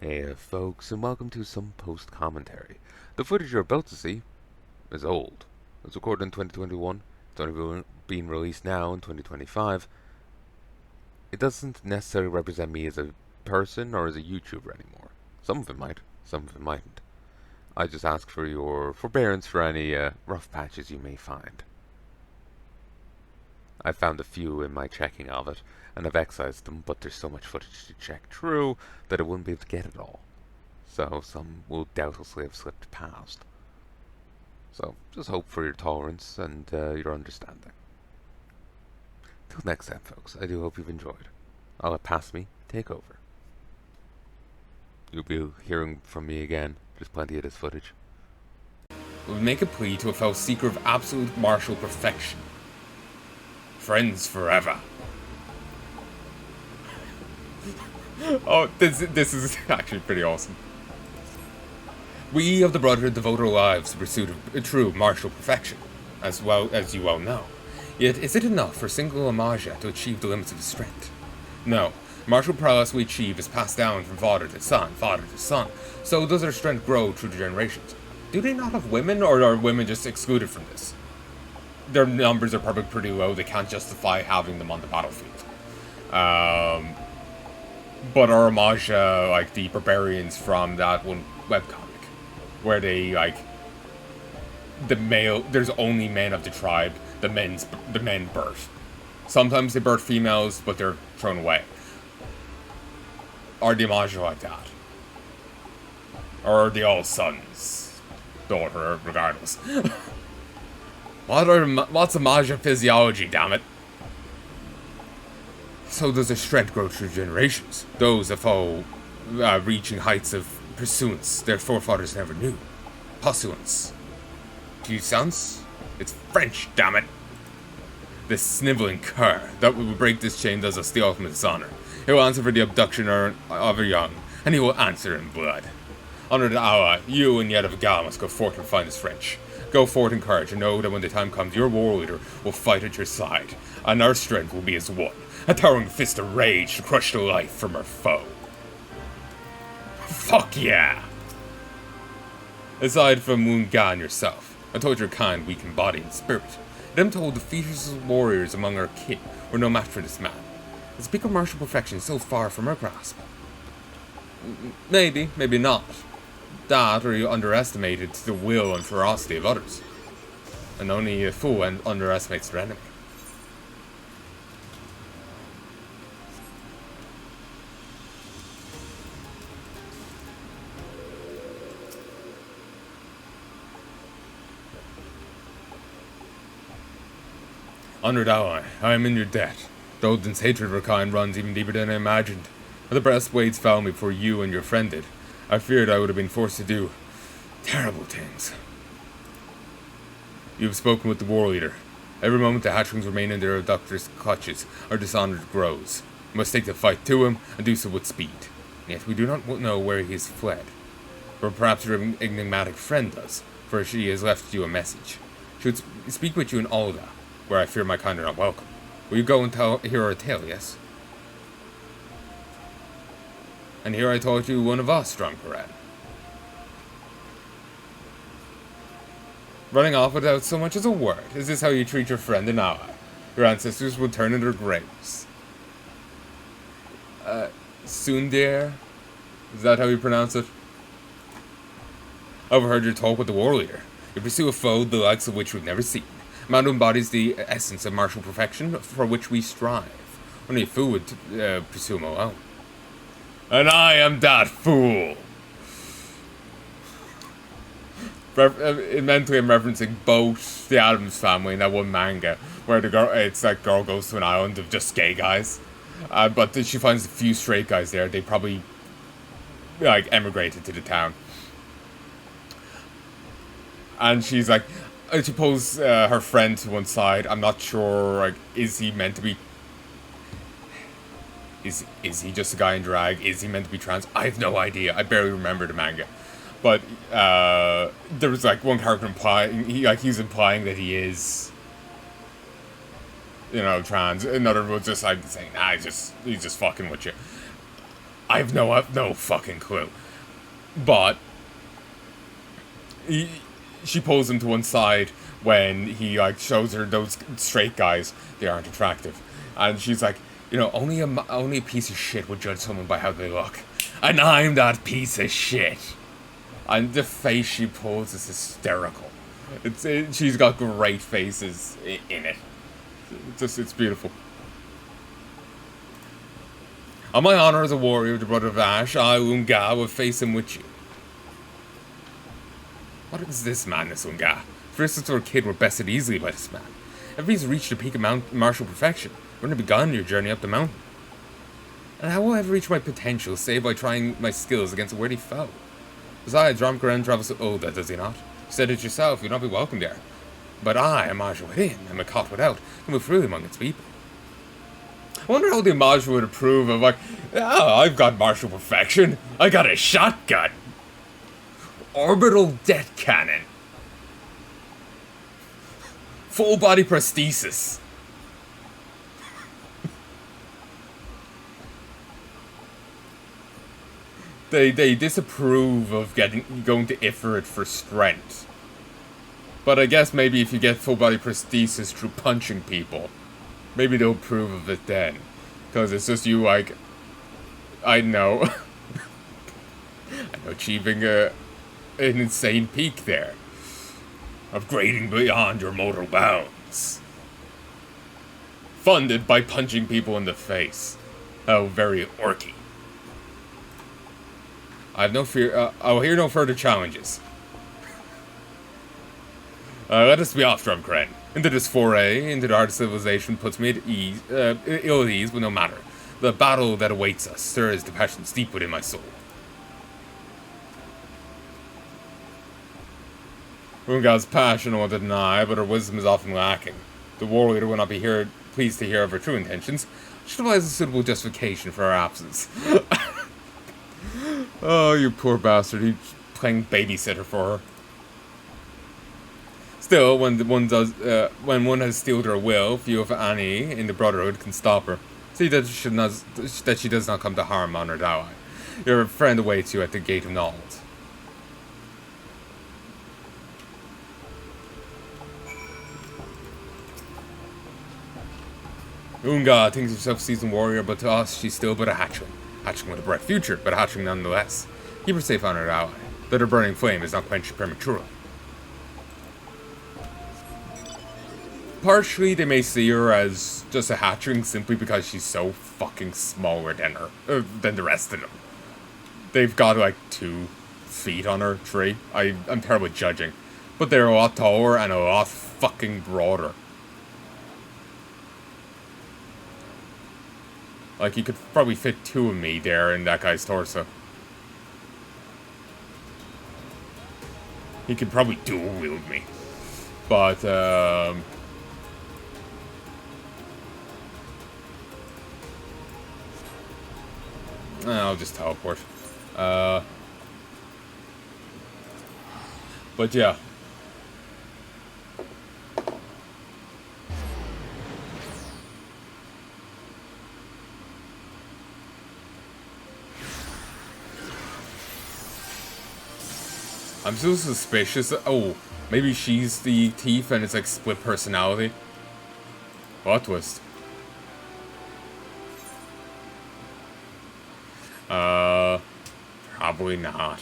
Hey folks, and welcome to some post-commentary. The footage you're about to see is old. It was recorded in 2021, it's only being released now in 2025. It doesn't necessarily represent me as a person or as a YouTuber anymore. Some of it might, some of it mightn't. I just ask for your forbearance for any rough patches you may find. I found a few in my checking of it, and I've excised them, but there's so much footage to check through that I wouldn't be able to get it all. So some will doubtlessly have slipped past. So just hope for your tolerance and your understanding. Till next time, folks, I do hope you've enjoyed. I'll let Past Me take over. You'll be hearing from me again. There's plenty of this footage. We would make a plea to a fellow seeker of absolute martial perfection. Friends forever. Oh, this is actually pretty awesome. We of the Brotherhood devote our lives to the pursuit of true martial perfection, as you well know. Yet, is it enough for a single Amaja to achieve the limits of his strength? No. Martial prowess we achieve is passed down from father to son, so does our strength grow through the generations. Do they not have women, or are women just excluded from this? Their numbers are probably pretty low, they can't justify having them on the battlefield. But are Amaja like the barbarians from that one webcomic? Where they, there's only men of the tribe, the men birth. Sometimes they birth females, but they're thrown away. Are the Amaja like that? Or are they all sons? Daughter, regardless. What's Amaja physiology, damn it? So does their strength grow through generations. Those that fall reaching heights of pursuance their forefathers never knew. Puissance. Puissance? It's French, damn it. This sniveling cur that will break this chain does us the ultimate dishonor. He will answer for the abduction of our young, and he will answer in blood. Honor the hour, you and yet of Gal must go forth and find his French. Go forth in courage and know that when the time comes, your war leader will fight at your side, and our strength will be as one, a towering fist of rage to crush the life from our foe. Fuck yeah! Aside from Moon-Ga and yourself, I told your kind weak in body and spirit. Them told the fiercest warriors among our kin were no match for this man. Is peak of martial perfection so far from our grasp? Maybe, maybe not. That, or you underestimated the will and ferocity of others. And only a fool underestimates their enemy. Honored ally, I am in your debt. Odin's hatred of our kind runs even deeper than I imagined. But the breastplates found me before you and your friend did. I feared I would have been forced to do terrible things. You have spoken with the war leader. Every moment the hatchlings remain in their abductor's clutches, our dishonor grows. We must take the fight to him, and do so with speed. Yet we do not know where he has fled. Or perhaps your enigmatic friend does, for she has left you a message. She would speak with you in Alda, where I fear my kind are not welcome. Will you go and hear our tale, yes? And here I taught you one of us, strong Parad. Running off without so much as a word. Is this how you treat your friend and ally? Your ancestors will turn in their graves. Sundir? Is that how you pronounce it? I overheard your talk with the war leader. You pursue a foe the likes of which we've never seen. A man who embodies the essence of martial perfection for which we strive. Only a fool would pursue him alone. And I am that fool! Mentally, I'm referencing both the Addams Family and that one manga where it's like girl goes to an island of just gay guys. But she finds a few straight guys there. They probably emigrated to the town. And she's like, she pulls her friend to one side. I'm not sure, is he meant to be... Is he just a guy in drag? Is he meant to be trans? I have no idea. I barely remember the manga. But there was one character implying he's implying that he is, trans. Another was just saying, nah, he's just fucking with you. I've no fucking clue. But she pulls him to one side when he like shows her those straight guys. They aren't attractive, and she's like, only a piece of shit would judge someone by how they look, and I'm that piece of shit. And the face she pulls is hysterical. She's got great faces in it. It's beautiful. On my honor as a warrior, the brother of Ash, I, Unga, will face him with you. What is this madness, Unga? First since we were a kid, we're bested easily by this man. If he's reached the peak of martial perfection, we're not begun your journey up the mountain. And how will I ever reach my potential, save by trying my skills against a worthy foe? Besides, Ramkaran travels to Oda, does he not? You said it yourself, you'll not be welcome there. But I, a Majra within, and a Kot without, can move freely among its people. I wonder how the Majra would approve of, I've got martial perfection. I got a shotgun. Orbital death cannon. Full body prosthesis. They disapprove of going to Ifrit for strength. But I guess maybe if you get full body prosthesis through punching people, maybe they'll approve of it then. Because it's just you I know. Achieving an insane peak there. Upgrading beyond your mortal bounds. Funded by punching people in the face. How very orky. I have no fear. I'll hear no further challenges. Let us be off, Drumcran. Into this foray into the art of civilization puts me at ease, ill at ease, but no matter. The battle that awaits us stirs the passions deep within my soul. Runga's passion I won't deny, but her wisdom is often lacking. The warrior will not be pleased to hear of her true intentions. She devise a suitable justification for her absence. Oh, you poor bastard. He's playing babysitter for her. Still, when one has steeled her will, few if any in the Brotherhood can stop her. See that she does not come to harm, honored ally. Your friend awaits you at the gate of Nald. Unga thinks herself a seasoned warrior, but to us, she's still but a hatchling. Hatchling with a bright future, but a hatchling nonetheless. Keep her safe, honored ally. Let her burning flame is not quenched prematurely. Partially, they may see her as just a hatchling simply because she's so fucking smaller than than the rest of them. They've got like 2 feet on her, 3. I'm terrible at judging. But they're a lot taller and a lot fucking broader. Like, you could probably fit 2 of me there in that guy's torso. He could probably dual wield me. But, I'll just teleport. But yeah. I'm still suspicious. Oh, maybe she's the thief and it's like split personality. What twist? Probably not.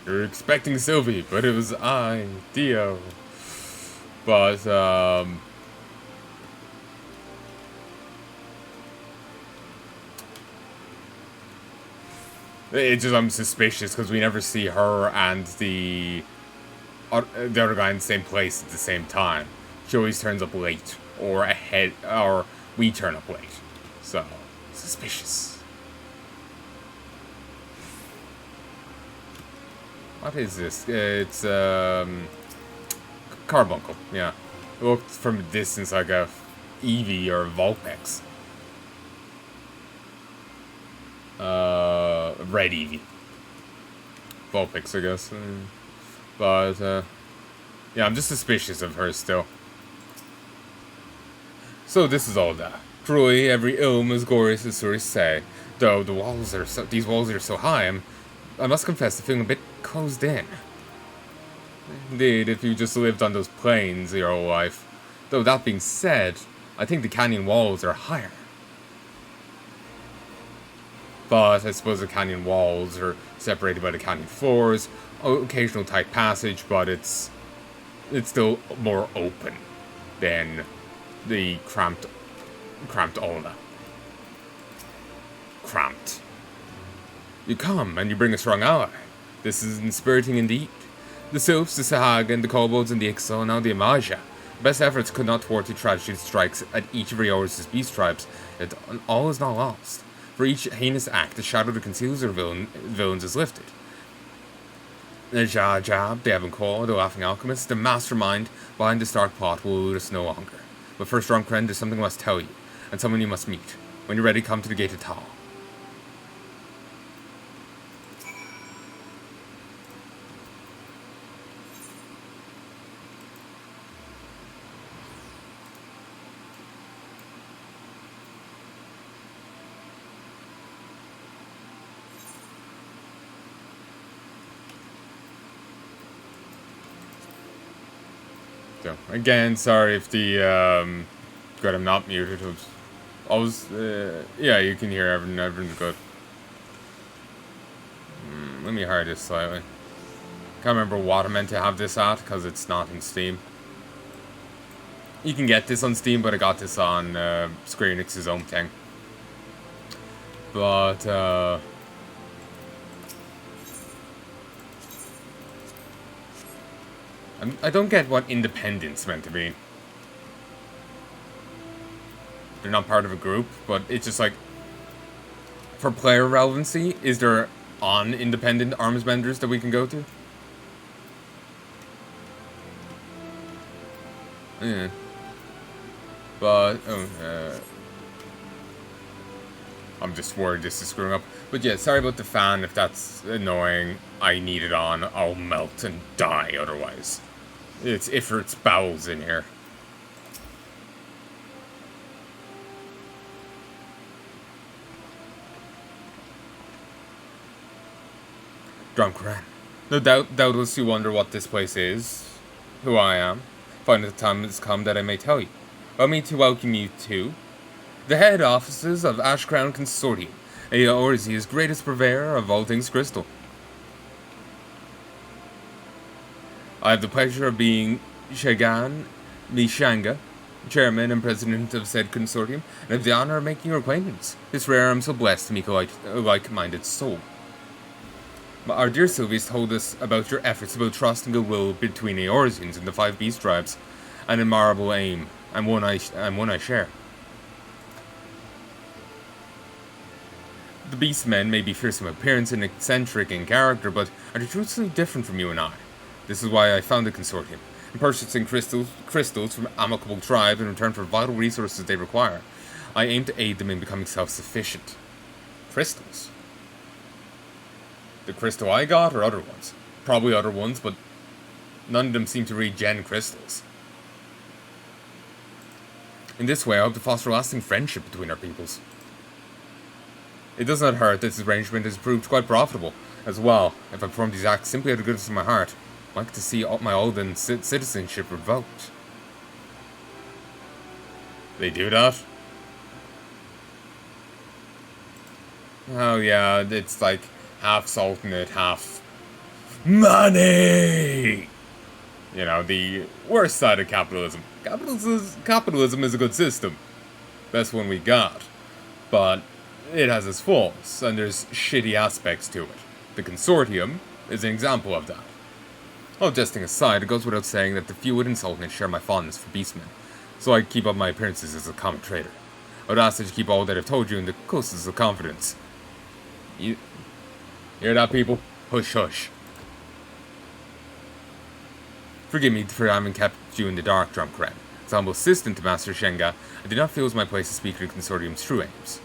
You're expecting Sylvie, but it was I, Dio. But, it's just, I'm suspicious because we never see her and the other guy in the same place at the same time. She always turns up late, or ahead, or we turn up late. So, suspicious. What is this? It's, Carbuncle, yeah. It looked from a distance like a Eevee or a Vulpix. Red Eevee. Vulpix, I guess. But, Yeah, I'm just suspicious of her still. So this is all that. Truly, every ilm as glorious as stories say. Though these walls are so high, I must confess to feeling a bit closed in. Indeed, if you just lived on those plains your whole life. Though that being said, I think the canyon walls are higher. But I suppose the canyon walls are separated by the canyon floors, occasional tight passage, but it's still more open than the cramped Ola. Cramped. You come, and you bring a strong ally. This is inspiriting indeed. The Sylphs, the Sahag, and the Kobolds, and the Ixal, and now the Amaja. Best efforts could not thwart the tragedy that strikes at each of Rioris' beast tribes, yet all is not lost. For each heinous act, the shadow that conceals their villains is lifted. The Jab, the Evancor, the Laughing Alchemist, the mastermind behind the Stark plot will elude us no longer. But first, Drumkren, there's something I must tell you, and someone you must meet. When you're ready, come to the Gate of Tal. So, again, sorry if the, good, I'm not muted. Yeah, you can hear everything's good. Let me hide this slightly. Can't remember what I meant to have this at, because it's not in Steam. You can get this on Steam, but I got this on, Square Enix's own thing. But, I don't get what independent's meant to be. They're not part of a group, but it's just like, for player relevancy, is there independent arms vendors that we can go to? Yeah. But, I'm just worried this is screwing up. But yeah, sorry about the fan, if that's annoying. I need it on, I'll melt and die otherwise. It's Ifrit's bowels in here. Drumkren. No doubt, doubtless you wonder what this place is, who I am. Finally the time has come that I may tell you. Allow me to welcome you to the head offices of Ashcrown Consortium, Heya Orzia's greatest purveyor of all things crystal. I have the pleasure of being Shagan Mishanga, chairman and president of said consortium, and have the honor of making your acquaintance. It's rare I'm so blessed to meet a like-minded soul. Our dear Sylvia's told us about your efforts to build trust and goodwill between Eorzeans and the 5 beast tribes, an admirable aim, and one I share. The beastmen may be fearsome in appearance and eccentric in character, but are truthfully different from you and I. This is why I founded the consortium. In purchasing crystals from amicable tribes in return for vital resources they require, I aim to aid them in becoming self-sufficient. Crystals? The crystal I got, or other ones? Probably other ones, but none of them seem to regen crystals. In this way, I hope to foster a lasting friendship between our peoples. It does not hurt that this arrangement has proved quite profitable, as well. If I perform these acts simply out of the goodness of my heart, I'd like to see my Alden citizenship revoked. They do that? Oh yeah, it's like half Sultanate, half money! You know, the worst side of capitalism. Capitalism is a good system. Best one we got. But it has its faults, and there's shitty aspects to it. The consortium is an example of that. All jesting aside, it goes without saying that the few within Sultanate share my fondness for beastmen, so I keep up my appearances as a common trader. I would ask that you keep all that I've told you in the closest of confidence. You hear that, people? Hush, hush. Forgive me for having kept you in the dark, Drumkren. As humble assistant to Master Shenga, I did not feel it was my place to speak to the consortium's true aims.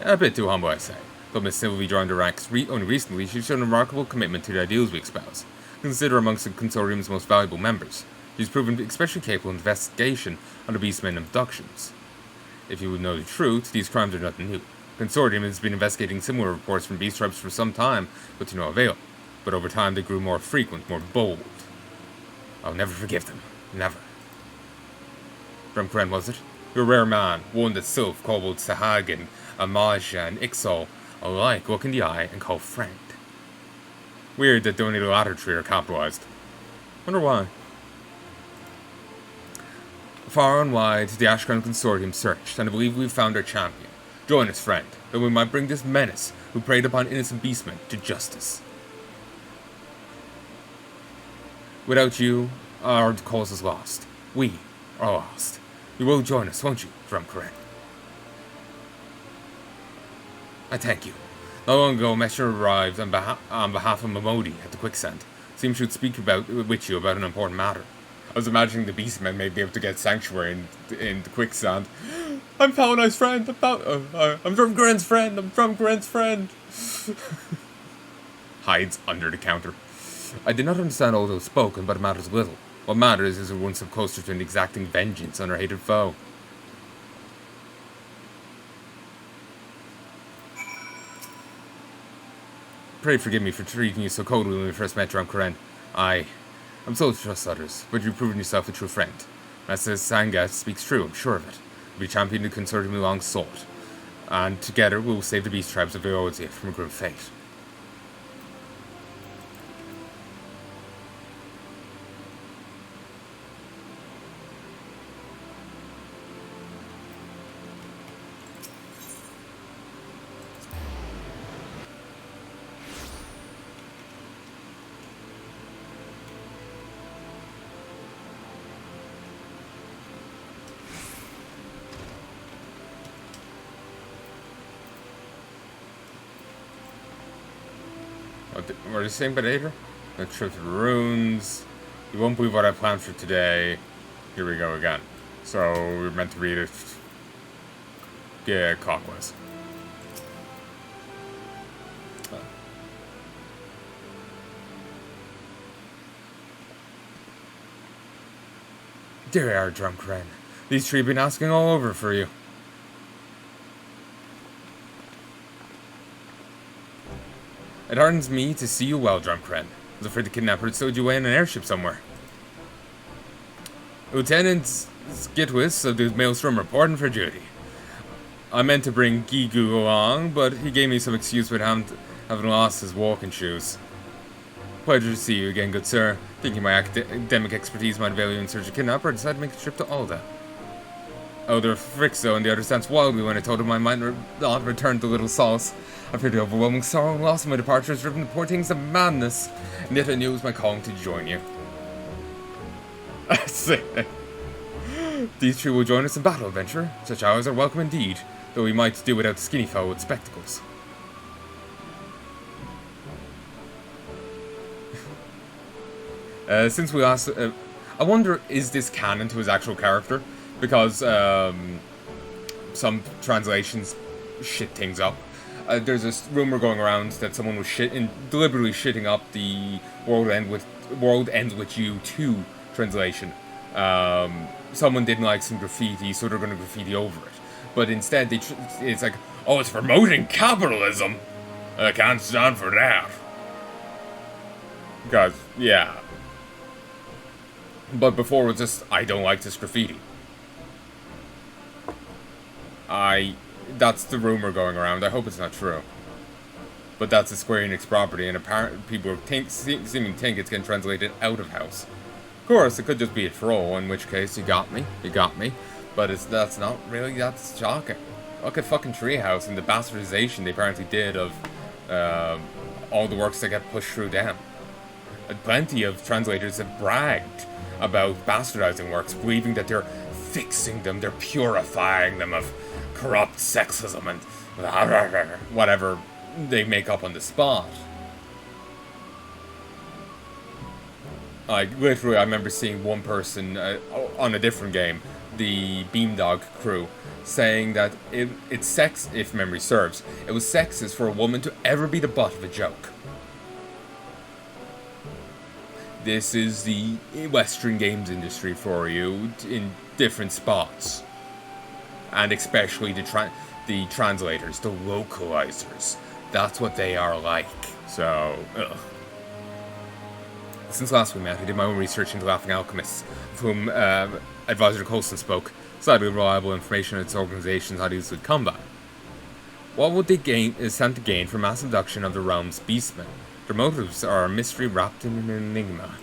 A bit too humble, I say. Though Miss Sylvie joined the ranks only recently, she's shown a remarkable commitment to the ideals we espouse. considered amongst the consortium's most valuable members. He's proven especially capable of investigation on the Beastmen abductions. If you would know the truth, these crimes are nothing new. The consortium has been investigating similar reports from beast tribes for some time, but to no avail. But over time they grew more frequent, more bold. I'll never forgive them. Never. Drumkren, was it? You're a rare man, one that Sylph, Kobold, Sahagin, Amaja, and Ixol alike look in the eye and call friend. Weird that only the latter three are capitalized. Wonder why. Far and wide, the Ashcrown Consortium searched, and I believe we've found our champion. Join us, friend, that we might bring this menace, who preyed upon innocent beastmen, to justice. Without you, our cause is lost. We are lost. You will join us, won't you, Drumkren? I thank you. Not long ago, a messenger arrived on behalf of Momodi at the Quicksand. Seems she would speak with you about an important matter. I was imagining the beastmen may be able to get sanctuary in the Quicksand. I'm Palanai's friend. I'm Drumkren's friend. I'm Drumkren's friend. Hides under the counter. I did not understand all that was spoken, but it matters little. What matters is we're one step closer to exacting vengeance on our hated foe. Pray forgive me for treating you so coldly when we first met, Drumkren. I'm slow to trust others, but you've proven yourself a true friend. Master Sanga speaks true, I'm sure of it. We'll be championing the consortium we long sought, and together we will save the beast tribes of Eorzea from a grim fate. What are you saying, Predator? The trip to the runes. You won't believe what I planned for today. Here we go again. So, we're meant to read it. Yeah, clockwise. There you are, Drumkren. These three have been asking all over for you. It hardens me to see you well, Drumkren. I was afraid the kidnapper had stowed you away in an airship somewhere. Lieutenant Skitwis of the Maelstrom reporting for duty. I meant to bring Gigu along, but he gave me some excuse with having lost his walking shoes. Pleasure to see you again, good sir. Thinking my academic expertise might avail you in search of kidnapper, I decided to make a trip to Alda. Elder Frixo on the other danced wildly when I told him I might not return to Little Sauce. I feared the overwhelming sorrow and loss of my departure has driven the poor things to madness, and yet I knew it was my calling to join you. These two will join us in battle, adventurer. Such hours are welcome indeed, though we might do without the skinny fellow with spectacles. Since we last... I wonder, is this canon to his actual character? Because some translations shit things up. There's this rumor going around that someone was deliberately shitting up the World Ends With You 2 translation. Someone didn't like some graffiti, so they're going to graffiti over it. But instead, it's like, oh, it's promoting capitalism. I can't stand for that. Because, yeah. But before it was just, I don't like this graffiti. That's the rumor going around. I hope it's not true. But that's a Square Enix property, and apparently people seeming to think it's getting translated out of house. Of course, it could just be a troll, in which case, you got me. But that's not really, that's shocking. Look at fucking Treehouse and the bastardization they apparently did of all the works that get pushed through them. And plenty of translators have bragged about bastardizing works, believing that they're fixing them, they're purifying them of corrupt sexism and whatever they make up on the spot. Like, literally, I remember seeing one person on a different game, the Beamdog crew, saying that it's sex, if memory serves, it was sexist for a woman to ever be the butt of a joke. this is the Western games industry for you in different spots. And especially the translators, the localizers. That's what they are like. So, ugh. Since last we met, I did my own research into Laughing Alchemists, of whom Advisor Colson spoke, slightly reliable information on its organization's ideas with combat. What would they stand to gain from mass abduction of the realm's beastmen? Their motives are a mystery wrapped in an enigma.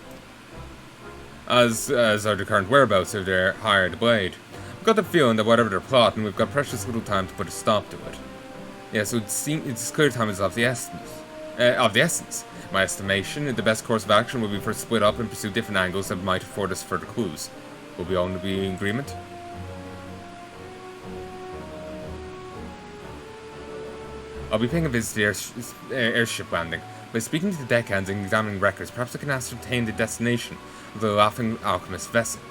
As are the current whereabouts of their hired blade. I've got the feeling that whatever they're plotting, we've got precious little time to put a stop to it. Yeah, so it's clear time is of the essence. In my estimation, the best course of action will be for split up and pursue different angles that might afford us further clues. Will we all be in agreement? I'll be paying a visit to the airship landing. By speaking to the deckhands and examining records, perhaps I can ascertain the destination of the Laughing Alchemist vessel.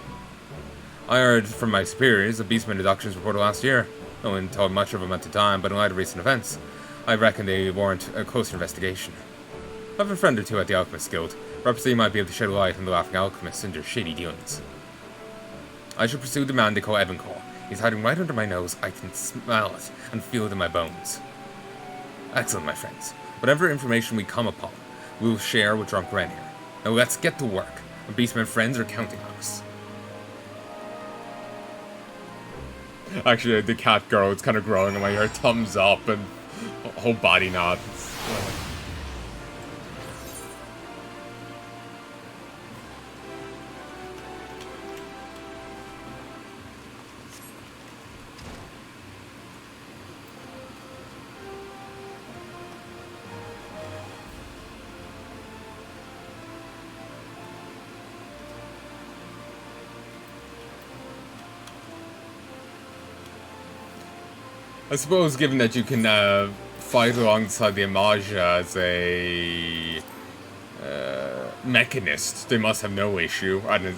I heard from my superiors of beastmen abductions reported last year. No one told much of them at the time, but in light of recent events, I reckon they warrant a closer investigation. I have a friend or two at the Alchemist Guild. Perhaps they might be able to shed light on the Laughing Alchemists and their shady dealings. I shall pursue the man they call Evanclaw. He's hiding right under my nose. I can smell it and feel it in my bones. Excellent, my friends. Whatever information we come upon, we will share with Drunk Ren here. Now let's get to work. My beastmen friends are counting on us. Actually, the cat girl is kind of growing on my hair. Thumbs up and whole body nod. I suppose, given that you can fight alongside the Amaja as a mechanist, they must have no issue. And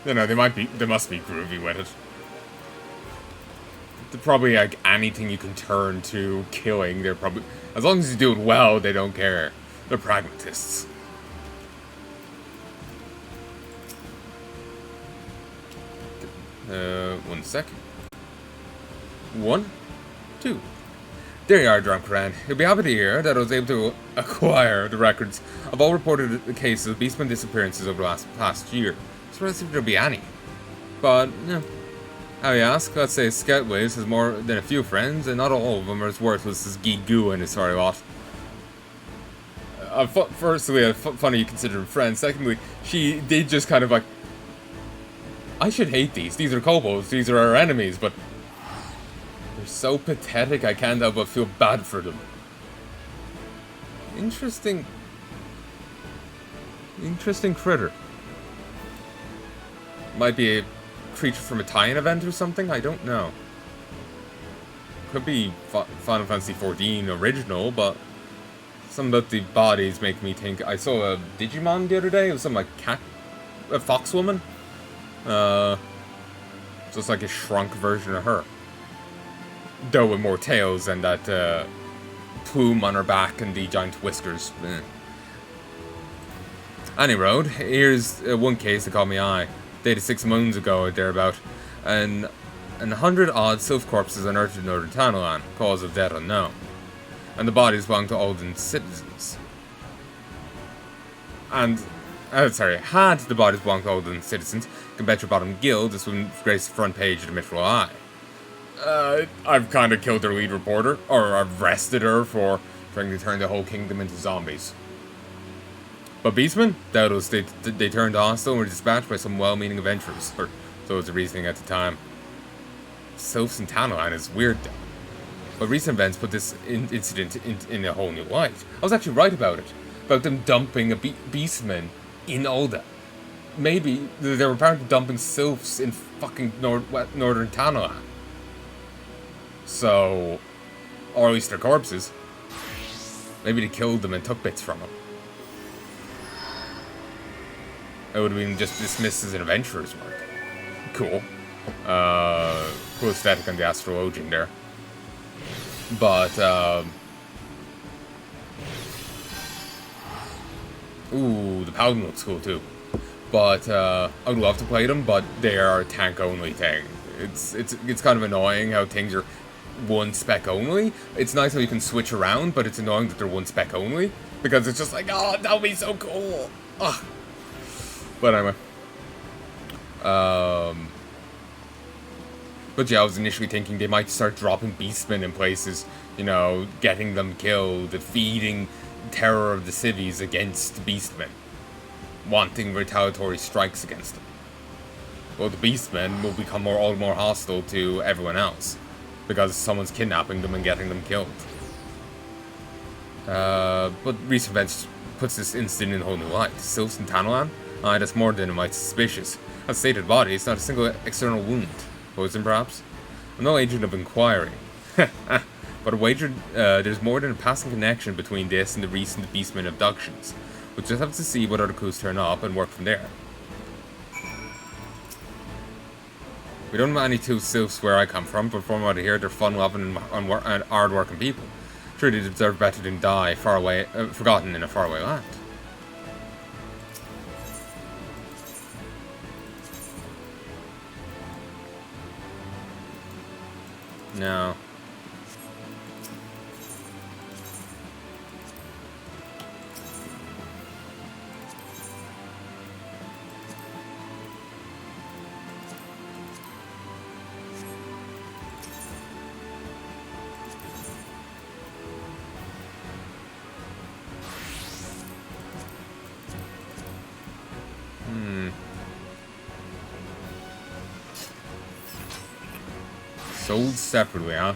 you know, they must be groovy with it. They're probably like anything you can turn to killing. They're probably, as long as you do it well, they don't care. They're pragmatists. One second. 1, 2. There you are, Drunk Ren. You'll be happy to hear that I was able to acquire the records of all reported cases of beastmen disappearances over the past year. So let's see if there'll be any. But, you know, how you ask? Let's say Scoutways has more than a few friends, and not all of them are as worthless as Gigu and his sorry lot. Firstly, funny you consider them friends. Secondly, she did just kind of like, I should hate these. These are kobolds. These are our enemies, but they're so pathetic, I can't help but feel bad for them. Interesting critter. Might be a creature from a tie-in event or something, I don't know. Could be Final Fantasy XIV original, but something about the bodies make me think. I saw a Digimon the other day, it was some like a fox woman. Just like a shrunk version of her. Though with more tails and that plume on her back and the giant whiskers. Any road, here's one case that caught my eye. Dated 6 moons ago or thereabout. And 100-odd sylph corpses unearthed in northern Tanalan, cause of death unknown. And the bodies belong to Olden citizens. And, had the bodies belonged to Olden citizens, Combetra Bottom Guild, this would grace the front page of the Mithril Eye. I've kind of killed their lead reporter, or arrested her for trying to turn the whole kingdom into zombies. But beastmen? Doubtless they turned hostile and were dispatched by some well-meaning adventurers, or so was the reasoning at the time. Sylphs in Tanalan is weird though. But recent events put this incident in a whole new light. I was actually right about it. About them dumping a beastman in Ulda. Maybe they were apparently dumping sylphs in fucking northern Tanalan. So, or at least their corpses. Maybe they killed them and took bits from them. It would have been just dismissed as an adventurer's work. Cool. Cool aesthetic on the astrologing there. But, Ooh, the Paladin looks cool too. But I'd love to play them, but they are a tank only thing. It's kind of annoying how things are one spec only. It's nice how you can switch around, but it's annoying that they're one spec only because it's just like, oh, that would be so cool. Ugh. But anyway, but yeah, I was initially thinking they might start dropping beastmen in places, you know, getting them killed, feeding terror of the cities against beastmen, wanting retaliatory strikes against them. Well, the beastmen will become all the more hostile to everyone else because someone's kidnapping them and getting them killed. But recent events puts this incident in a whole new light. Sylphs in Palanai? Aye, that's more than might suspicious. A stated body, it's not a single external wound. Poison, perhaps? I'm no agent of inquiry. But I wagered there's more than a passing connection between this and the recent beastman abductions. We'll just have to see what other clues turn up and work from there. We don't have any two sylphs where I come from, but from what I hear, they're fun-loving and hard-working people. Sure, they deserve better than die far away, forgotten in a faraway land. No. Sold separately, huh?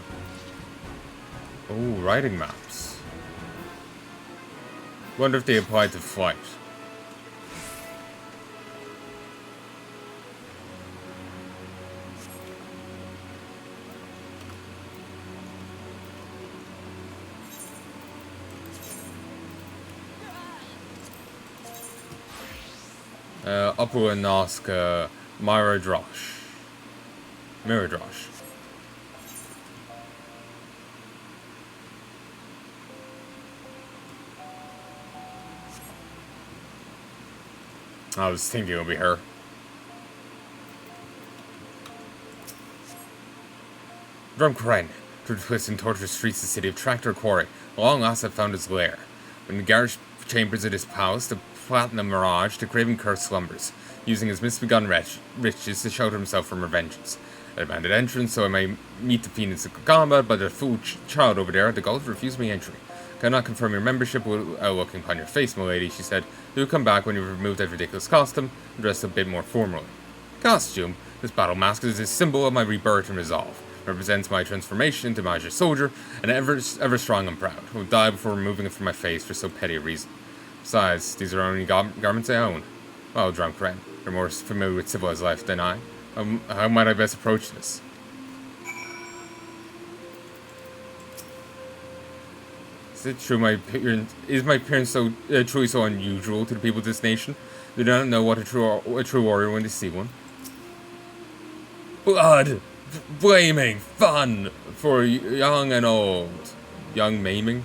Oh, writing maps. Wonder if they apply to flight. Upper and Nosk, Miradrosh. I was thinking it would be her. Drumkren, through the twists and tortuous streets of the city of Tractor Quarry, long last I found his lair. In the garage chambers of his palace, the platinum mirage, the craven curse slumbers, using his misbegotten riches to shelter himself from her vengeance. I demanded entrance so I may meet the Phoenix of combat, but the fool child over there at the gulf refused me entry. Cannot confirm your membership without looking upon your face, milady, she said. Do come back when you've removed that ridiculous costume and dressed a bit more formally. Costume? This battle mask is a symbol of my rebirth and resolve. It represents my transformation into Major Soldier, and ever strong and proud. I will die before removing it from my face for so petty a reason. Besides, these are only garments I own. Well, Drumkren, you're more familiar with civilized life than I. How might I best approach this? Is it true is my appearance so truly so unusual to the people of this nation? They do not know what a true warrior when they see one. Blood! Flaming fun! For young and old. Young maiming?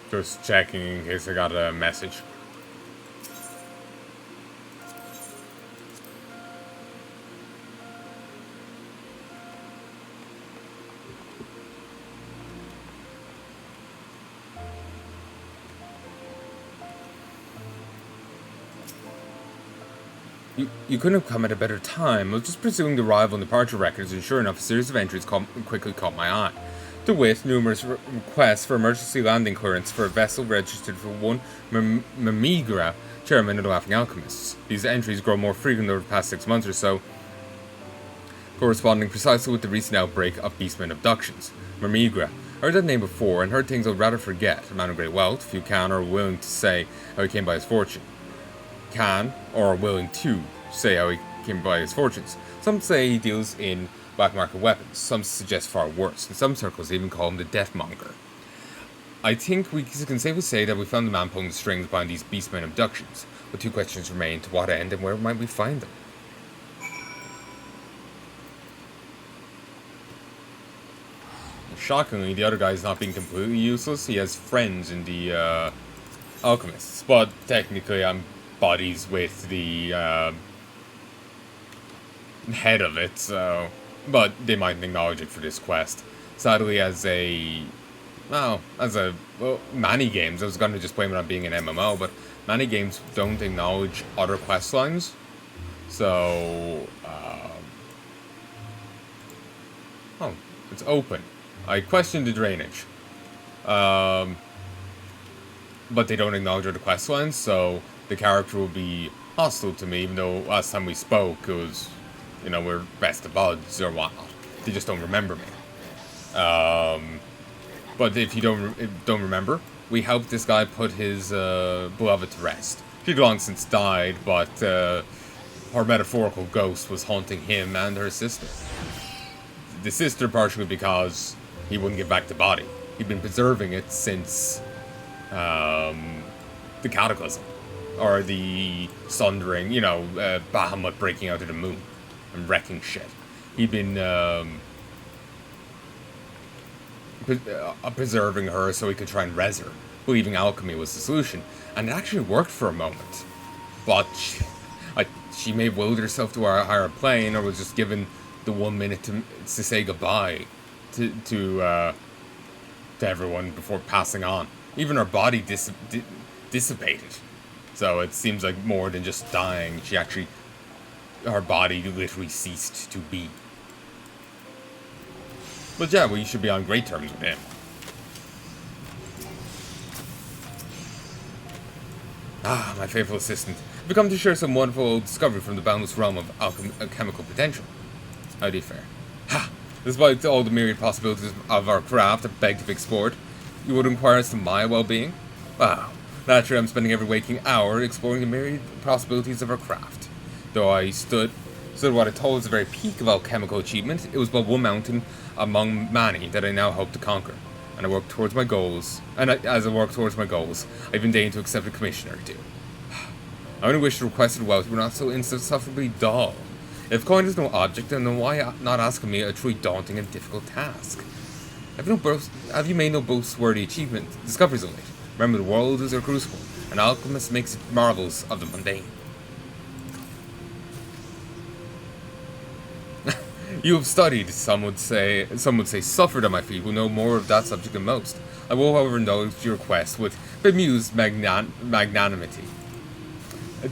Just checking in case I got a message. You couldn't have come at a better time. I was just pursuing the arrival and departure records, and sure enough, a series of entries quickly caught my eye. To wit, numerous requests for emergency landing clearance for a vessel registered for one Mamigra chairman of the Laughing Alchemists. These entries grow more frequent over the past 6 months or so, corresponding precisely with the recent outbreak of beastmen abductions. Mermigra. I heard that name before, and heard things I'd rather forget. A man of great wealth, few can or are willing to say how he came by his fortune. Can, or are willing to, say how he came by his fortunes. Some say he deals in black market weapons, some suggest far worse, and some circles even call him the Deathmonger. I think we can safely say that we found the man pulling the strings behind these beastmen abductions, but 2 questions remain: to what end and where might we find them? Shockingly, the other guy is not being completely useless. He has friends in the alchemists, but technically I'm buddies with the head of it, so... But they mightn't acknowledge it for this quest. Sadly, many games, I was going to just blame it on being an MMO, but many games don't acknowledge other quest lines. So, oh, it's open. I questioned the drainage. But they don't acknowledge other quest lines, so the character will be hostile to me, even though last time we spoke, it was, you know, we're best of buds or whatnot. They just don't remember me. But if you don't remember, we helped this guy put his beloved to rest. She'd long since died, but her metaphorical ghost was haunting him and her sister. The sister partially because he wouldn't give back the body. He'd been preserving it since the Cataclysm, or the Sundering, you know, Bahamut breaking out of the moon and wrecking shit. He'd been preserving her so he could try and res her, believing alchemy was the solution, and it actually worked for a moment. But she may have willed herself to a higher plane, or was just given the 1 minute to say goodbye to everyone before passing on. Even her body dissipated. So it seems like more than just dying. Her body literally ceased to be. But yeah, we should be on great terms with him. Ah, my faithful assistant. I've come to share some wonderful old discovery from the boundless realm of chemical potential. How do you fare? Ha! Despite all the myriad possibilities of our craft I beg to explored, you would inquire as to my well-being? Wow. Naturally, I'm spending every waking hour exploring the myriad possibilities of our craft. Though I stood what I told was the very peak of alchemical achievement, it was but one mountain among many that I now hope to conquer. And I work towards my goals. As I work towards my goals, I've been deigned to accept a commission or two. I only wish the requested wealth were not so insufferably dull. If coin is no object, then why not ask of me a truly daunting and difficult task? Have you made no boast-worthy achievement discoveries of late? Remember, the world is your crucible, and alchemist makes marvels of the mundane. You have studied, some would say suffered at my feet, who know more of that subject than most. I will, however, indulge your request with bemused magnanimity.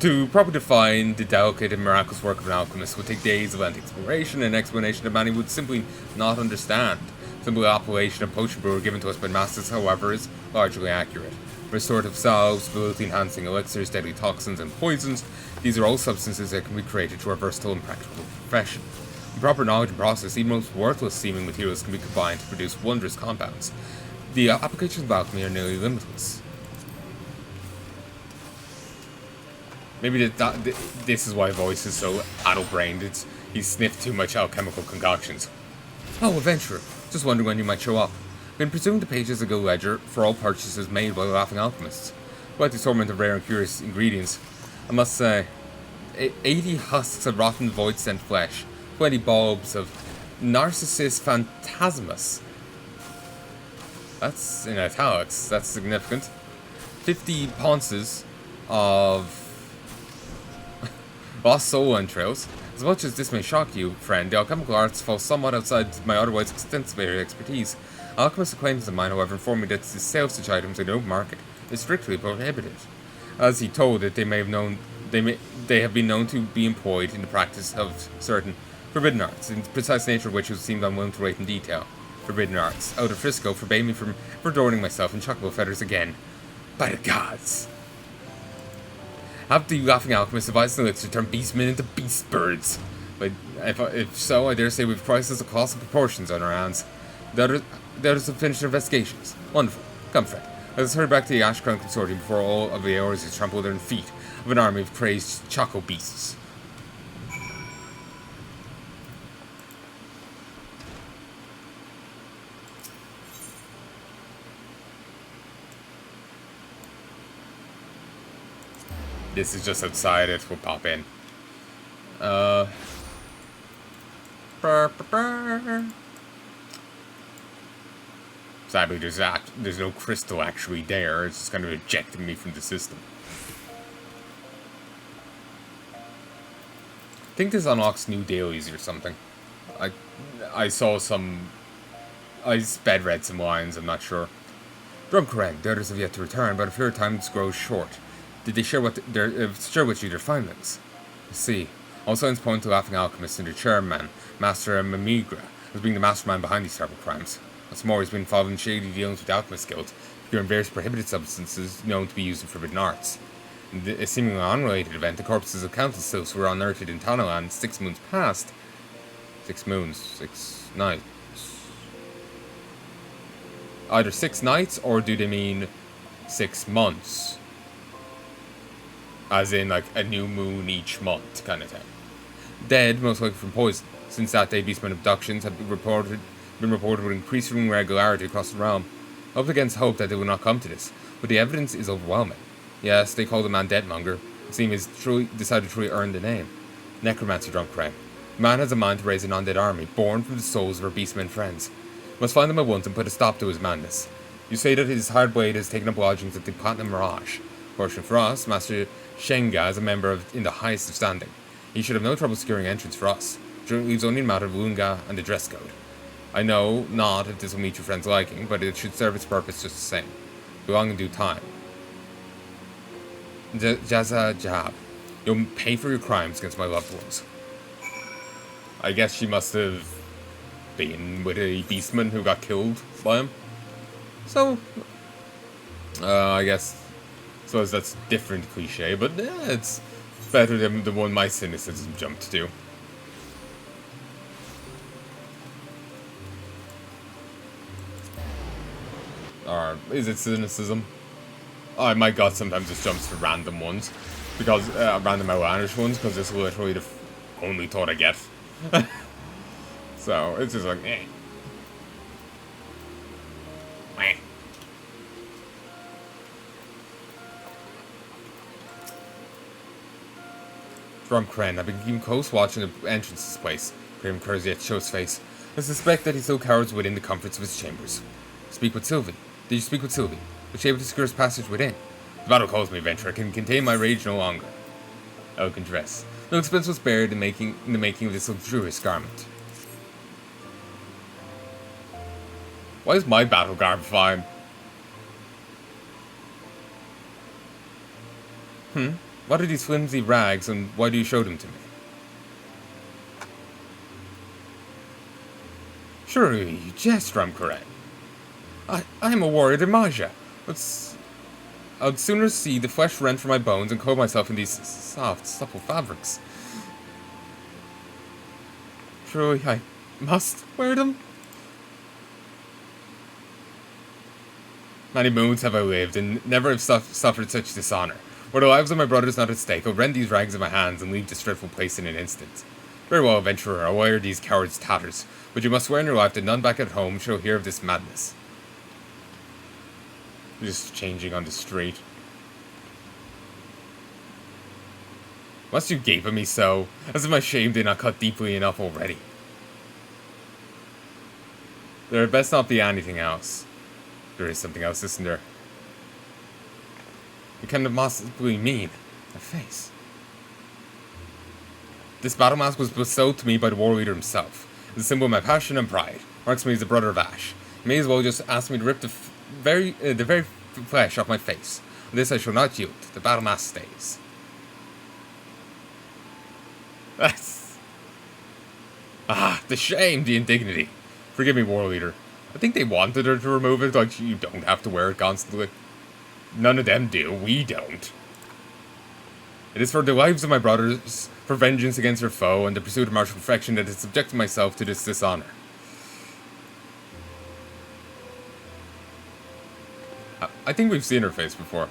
To properly define the delicate and miraculous work of an alchemist would take days of exploration and explanation that many would simply not understand. Simple appellation of potion brewer given to us by masters, however, is largely accurate. Restorative salves, ability-enhancing elixirs, deadly toxins, and poisons, these are all substances that can be created through a versatile and practical profession. With proper knowledge and process, even most worthless-seeming materials can be combined to produce wondrous compounds. The applications of alchemy are nearly limitless. Maybe this is why Voice is so addle-brained. He's sniffed too much alchemical concoctions. Oh, adventurer. Just wondering when you might show up. Been pursuing the pages of the ledger for all purchases made by the Laughing Alchemists. Quite the assortment of rare and curious ingredients. I must say, 80 husks of rotten void-sent flesh, 20 bulbs of Narcissus phantasmus. That's in italics, that's significant. 50 ponces of lost soul entrails. As much as this may shock you, friend, the alchemical arts fall somewhat outside my otherwise extensive area of expertise. Alchemist acquaintances of mine, however, inform me that the sale of such items in the open market is strictly prohibited. As he told it, they have been known to be employed in the practice of certain forbidden arts, in the precise nature of which it seemed unwilling to rate in detail. Forbidden arts. Out of Frisco forbade me from adorning myself in chocolate feathers again. By the gods! Have the Laughing Alchemist devised an elixir to turn beastmen into beast birds? But if so, I dare say we've crisis of colossal proportions on our hands. The others have finished their investigations. Wonderful. Come, Fred. Let us hurry back to the Ash Crown Consortium before all of the hours is trampled under feet of an army of crazed choco beasts. This is just outside it. We'll pop in. Sadly, there's no crystal actually there. It's just kind of ejecting me from the system. I think this unlocks new dailies or something. I saw some... I sped read some lines, I'm not sure. Drunk Ren, the others have yet to return, but I fear time grows short. Did they share with you their findings? I see. All signs point to Laughing Alchemist and their chairman, Master Mamigra, as being the mastermind behind these terrible crimes. What's more, he's been involved in shady dealings with the Alchemist Guild, procuring various prohibited substances known to be used in forbidden arts. In a seemingly unrelated event, the corpses of countless souls were unearthed in Tanaland 6 moons past. 6 moons, 6 nights. Either 6 nights, or do they mean 6 months? As in, like, a new moon each month, kind of thing. Dead, most likely from poison. Since that day, beastmen abductions have been reported with increasing regularity across the realm. Up against hope that they will not come to this, but the evidence is overwhelming. Yes, they call the man Deadmonger. It seems he's decided to truly earn the name. Necromancer Drunk Crane. The man has a mind to raise an undead army, born from the souls of our beastmen friends. Must find them at once and put a stop to his madness. You say that his hard blade has taken up lodgings at the Platinum Mirage. Fortunate for us, Master Shenga is a member in the highest of standing. He should have no trouble securing entrance for us. It leaves only a matter of Lunga and the dress code. I know not if this will meet your friend's liking, but it should serve its purpose just the same. Belong in due time. Jaza Jab. You'll pay for your crimes against my loved ones. I guess she must have been with a beastman who got killed by him. So, I guess... So that's a different cliche, but it's better than the one my cynicism jumped to. Or is it cynicism? Oh, my god sometimes just jumps to random ones. Because, random outlandish ones, because it's literally the only thought I get. So, it's just like, eh. Meh. Drunk Kren, I've been keeping close watching the entrance to this place. Grim curls yet shows face. I suspect that he still cowers within the comforts of his chambers. Speak with Sylvie. Did you speak with Sylvie? Was she able to secure his passage within? The battle calls me, adventurer. I can contain my rage no longer. Elegant dress. No expense was spared in the making of this luxurious garment. Why is my battle garb fine? What are these flimsy rags, and why do you show them to me? Surely you jest, Ramkaran. I am a warrior to Maja. I'd sooner see the flesh rent from my bones and clothe myself in these soft, supple fabrics. Surely I must wear them? Many moons have I lived, and never have suffered such dishonor. Were the lives of my brothers not at stake, I'll rend these rags in my hands and leave this dreadful place in an instant. Very well, adventurer, I'll wear these cowards' tatters, but you must swear in your life that none back at home shall hear of this madness. Just changing on the street. Must you gape at me so, as if my shame did not cut deeply enough already? There had best not be anything else. There is something else, isn't there? It can possibly mean a face. This battle mask was bestowed to me by the war leader himself. It's a symbol of my passion and pride. Marks me as the brother of Ash. He may as well just ask me to rip the very flesh off my face. On this I shall not yield. The battle mask stays. That's... the shame, the indignity. Forgive me, war leader. I think they wanted her to remove it, like you don't have to wear it constantly. None of them do, we don't. It is for the lives of my brothers, for vengeance against their foe, and the pursuit of martial perfection that I subject myself to this dishonor. I think we've seen her face before.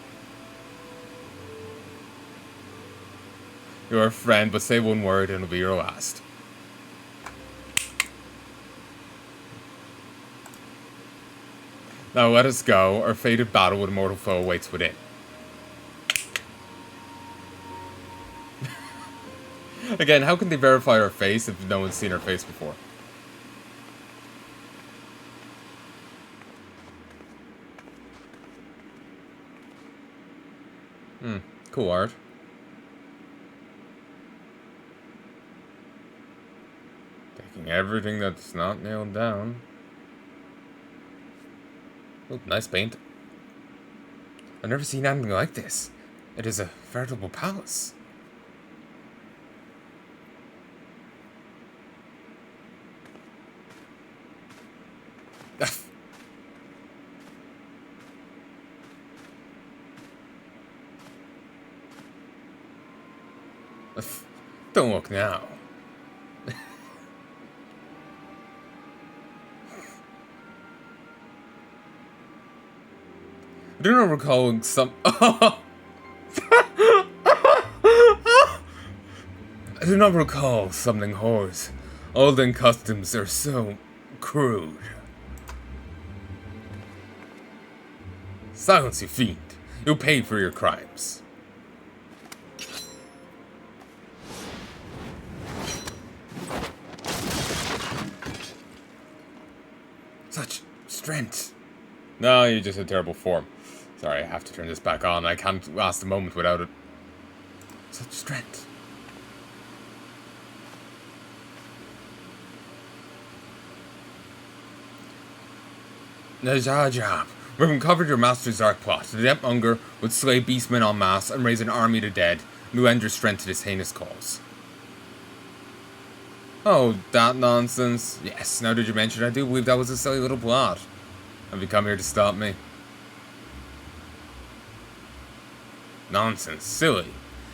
You're a friend, but say one word and it'll be your last. Now let us go. Our fated battle with a mortal foe awaits within. Again, how can they verify her face if no one's seen her face before? Cool art. Taking everything that's not nailed down. Oh, nice paint. I've never seen anything like this. It is a veritable palace. Don't look now. I do not recall some. I do not recall something whores. Olden customs are so crude. Silence, you fiend. You'll pay for your crimes. Such strength. No, you're just in terrible form. Sorry, I have to turn this back on. I can't last a moment without it. Such strength. Najajab. We've uncovered your master's dark plot. The Deathmonger would slay beastmen en masse and raise an army of the dead, and lend your strength to this heinous cause. Oh, that nonsense. Yes, now that you mention it, I do believe that was a silly little plot. Have you come here to stop me? Nonsense. Silly.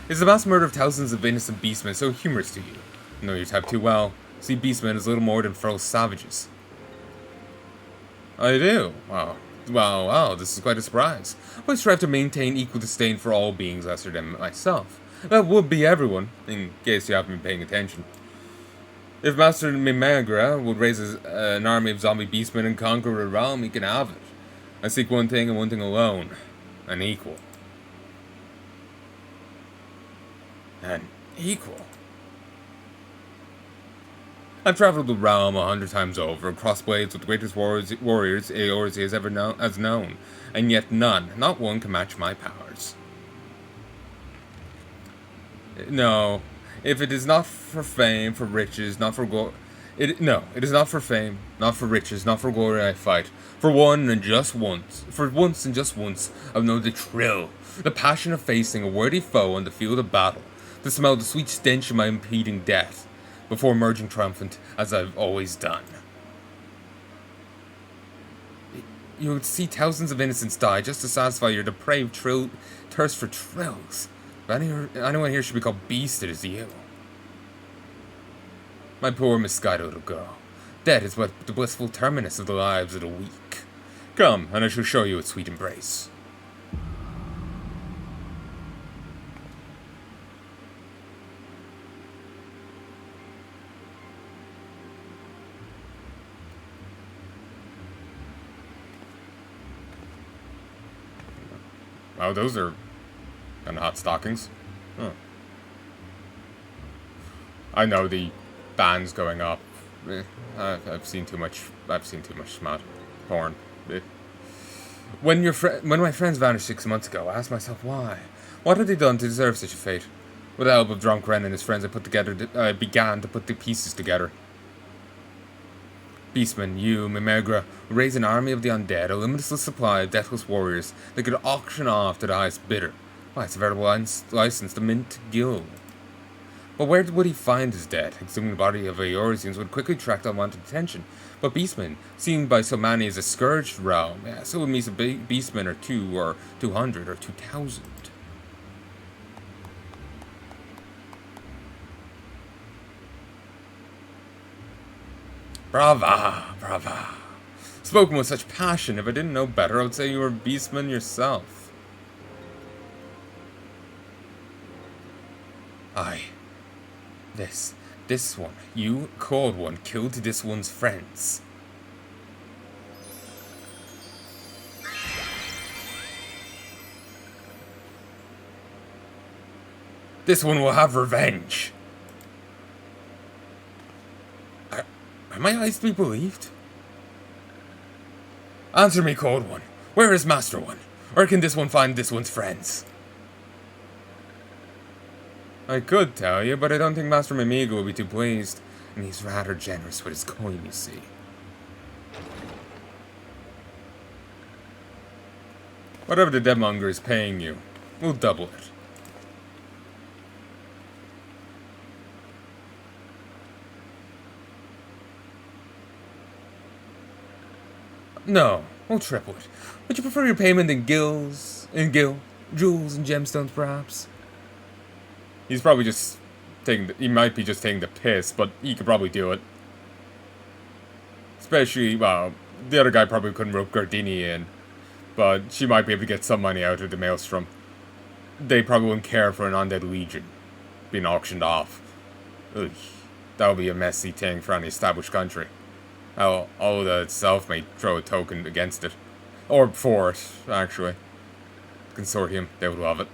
Is the mass murder of thousands of innocent beastmen so humorous to you? I know your type too well. See beastmen as little more than feral savages. I do? Wow, this is quite a surprise. I strive to maintain equal disdain for all beings lesser than myself. That would be everyone, in case you haven't been paying attention. If Master Mimagra would raise an army of zombie beastmen and conquer a realm, he can have it. I seek one thing and one thing alone. An equal. An equal? I've traveled the realm 100 times over, across blades with the greatest warriors Eorzea has known, and yet none, not one, can match my powers. No. If it is not for fame, for riches, not for glory... it is not for fame, not for riches, not for glory I fight. For once and just once, I've known the thrill, the passion of facing a worthy foe on the field of battle, to smell the sweet stench of my impending death, before emerging triumphant, as I've always done. You would see thousands of innocents die just to satisfy your depraved thirst for thrills. If anyone here should be called beast, it is you. My poor misguided little girl. Death is but the blissful terminus of the lives of the weak. Come, and I shall show you its sweet embrace. Wow, those are kind of hot stockings. Huh. I know the bands going up. I've seen too much smut porn. When my friends vanished 6 months ago, I asked myself why. What had they done to deserve such a fate? With the help of drunk Ren and his friends, I began to put the pieces together. Beastmen, you, Mimagra, raise an army of the undead, a limitless supply of deathless warriors that could auction off to the highest bidder. Why, it's a veritable license to mint guild. But where would he find his dead? Exhuming the body of Eorzeans would quickly attract unwanted attention. But beastmen, seen by so many as a scourged realm, so would mean some beastmen or 2 or 200 or 2,000. Brava, brava. Spoken with such passion. If I didn't know better, I would say you were a beastman yourself. Aye. This one, you, Cold One, killed this one's friends. This one will have revenge. Are my eyes to be believed? Answer me, Cold One. Where is Master One? Where can this one find this one's friends? I could tell you, but I don't think Master Mimiga will be too pleased. And he's rather generous with his coin, you see. Whatever the deadmonger is paying you, we'll double it. No, we'll triple it. Would you prefer your payment in jewels and gemstones, perhaps? He's probably just he might be just taking the piss, but he could probably do it. Especially, well, the other guy probably couldn't rope Gardini in, but she might be able to get some money out of the Maelstrom. They probably wouldn't care for an undead legion being auctioned off. Ugh, that would be a messy thing for any established country. Oda itself may throw a token against it. Or for it, actually. Consortium, they would love it.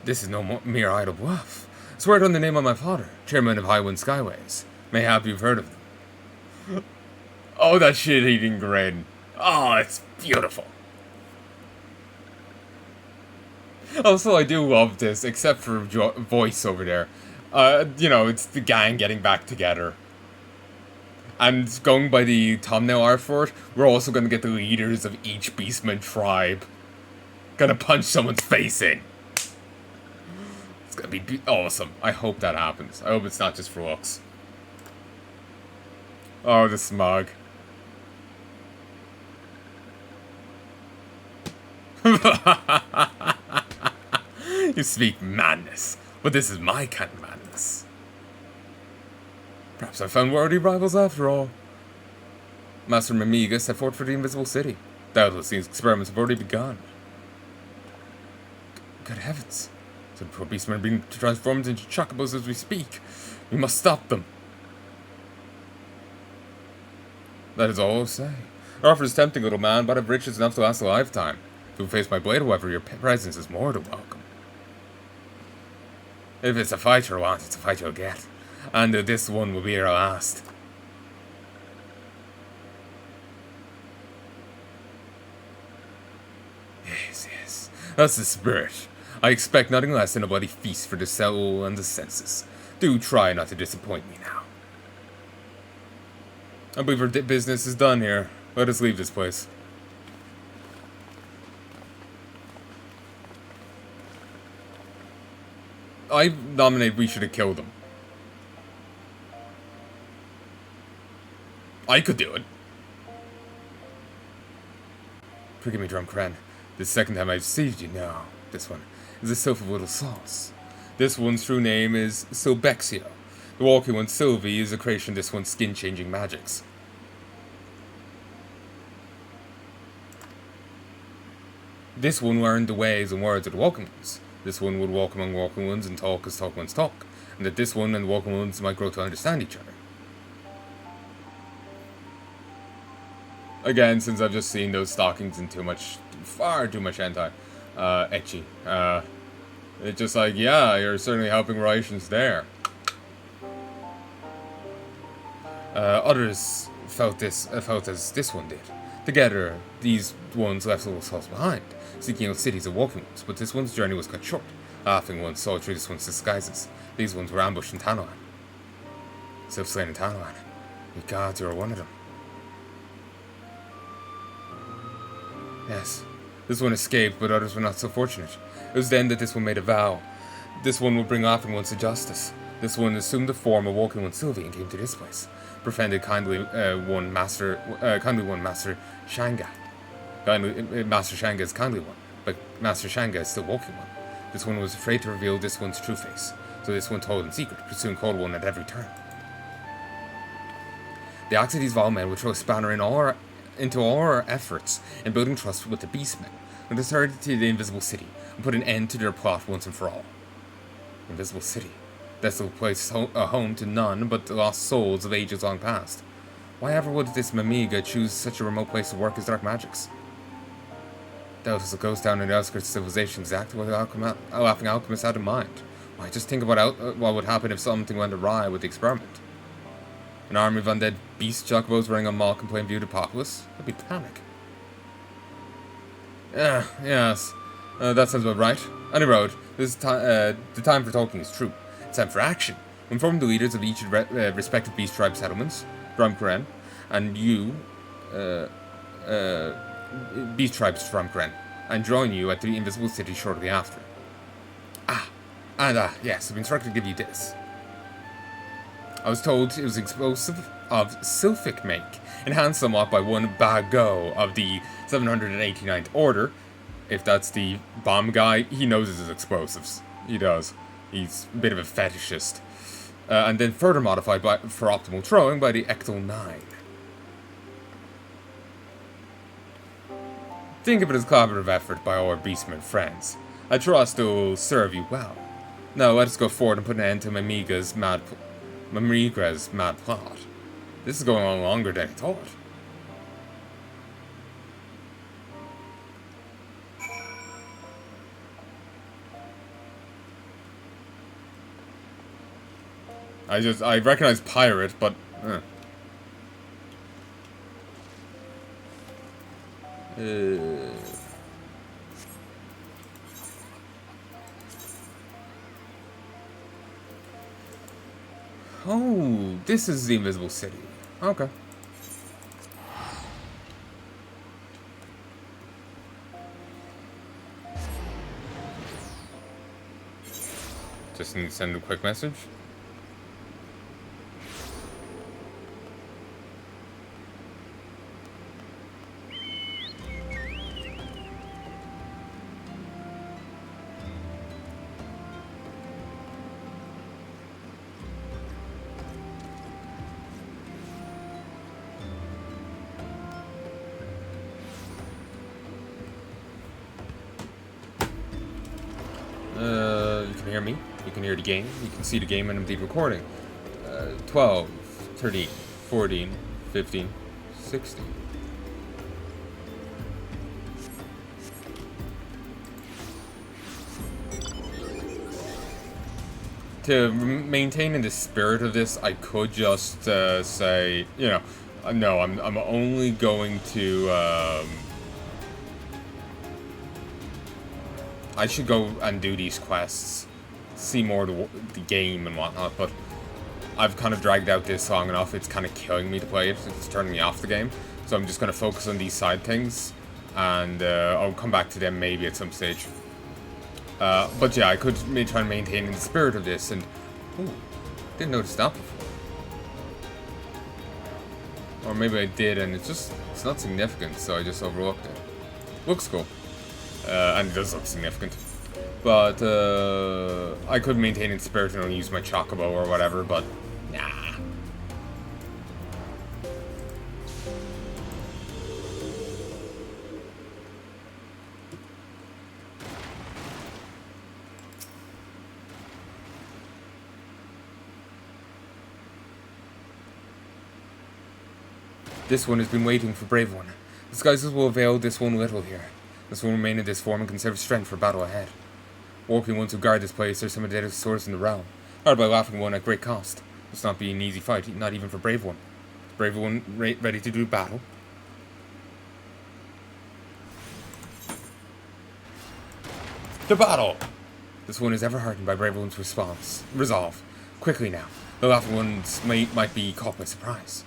This is no mere idle bluff. Swear it on the name of my father, chairman of Highwind Skyways. Mayhap you've heard of them. Oh, that shit-eating grin. Oh, it's beautiful. Also, I do love this, except for voice over there. You know, it's the gang getting back together. And going by the thumbnail art for it, we're also going to get the leaders of each Beastman tribe. Gonna punch someone's face in. It's gonna be awesome. I hope that happens. I hope it's not just for looks. Oh, the smug. You speak madness, but this is my kind of madness. Perhaps I found worthy rivals after all. Master Mimiga set forth for the Invisible City. Doubtless these experiments have already begun. Good heavens. So the poor beastmen are being transformed into chocobos as we speak. We must stop them. That is all I'll say. Your offer is tempting, little man, but I've riches enough to last a lifetime. If you face my blade, however, your presence is more than welcome. If it's a fight you want, it's a fight you'll get. And this one will be your last. Yes. That's the spirit. I expect nothing less than a bloody feast for the soul and the senses. Do try not to disappoint me now. I believe our business is done here. Let us leave this place. I nominate we should have killed him. I could do it. Forgive me, Drum Kren. This second time I've deceived you. No, this one is a sylph of little sauce. This one's true name is Sobexio. The walking one, Sylvie, is a creation of this one's skin-changing magics. This one learned the ways and words of the walking ones. This one would walk among walking ones and talk as talk ones talk, and that this one and the walking ones might grow to understand each other. Again, since I've just seen those stockings in far too much hentai, ecchi, it's just like, yeah, you're certainly helping relations there. Others felt as this one did. Together, these ones left little souls behind, seeking out cities of walking ones, but this one's journey was cut short. Laughing ones saw through this one's disguises. These ones were ambushed in Palnai. Self-slain in Palnai. Ye gods, you are one of them. Yes, this one escaped, but others were not so fortunate. It was then that this one made a vow. This one would bring laughing ones to justice. This one assumed the form of walking one Sylvie and came to this place. Befriended kindly one Master Shanga. Master Shanga is kindly one, but Master Shanga is still walking one. This one was afraid to reveal this one's true face, so this one told in secret, pursuing Cold One at every turn. The XIV's vile men would throw a spanner into all our efforts in building trust with the beastmen, and return to the Invisible City, and put an end to their plot once and for all. Invisible City. Desolate place a home to none but the lost souls of ages long past. Why ever would this Mamiga choose such a remote place to work his dark magics? Doubtless a ghost down in the outskirts of civilization, exactly what the laughing alchemist had in mind. Why, just think about what would happen if something went awry with the experiment. An army of undead beast chocobos running amok in plain view to populace? That'd be panic. Yes. That sounds about right. Any road, the time for talking is true. It's time for action. Inform the leaders of each respective beast tribe settlements, Drumkaren, and you, beast tribes Drumkaren, and join you at the Invisible City shortly after. Yes, I've been instructed to give you this. I was told it was explosive of Sylphic make, enhanced somewhat by one Bago of the 789th Order. If that's the bomb guy, he knows his explosives. He does. He's a bit of a fetishist. And then further modified for optimal throwing by the XIV. Think of it as a collaborative effort by all our beastmen friends. I trust it will serve you well. Now let us go forward and put an end to Mamiga's mad plot. This is going on longer than I thought. I recognize pirate, but oh, this is the Invisible City. Okay. Just need to send a quick message. You can hear me, you can hear the game, you can see the game and the recording. 12, 13, 14, 15, 16. To maintain in the spirit of this, I could just say, you know, no, I'm only going to, I should go and do these quests, see more of the game and whatnot, but I've kind of dragged out this long enough, it's kind of killing me to play it, it's turning me off the game, so I'm just going to focus on these side things, and I'll come back to them maybe at some stage. But yeah, I could try and maintain the spirit of this, and, ooh, didn't notice that before. Or maybe I did, and it's not significant, so I just overlooked it. Looks cool. And it does look significant. But, I could maintain its spirit and use my Chocobo or whatever, but, nah. This one has been waiting for Brave One. Disguises will avail this one little here. This will remain in this form and conserve strength for battle ahead. Warping ones who guard this place are some of the deadliest swords in the realm. Guarded by Laughing One at great cost. This not be an easy fight, not even for Brave One. Is Brave One ready to do battle? To battle! This one is ever heartened by Brave One's resolve. Quickly now. The Laughing Ones might be caught by surprise.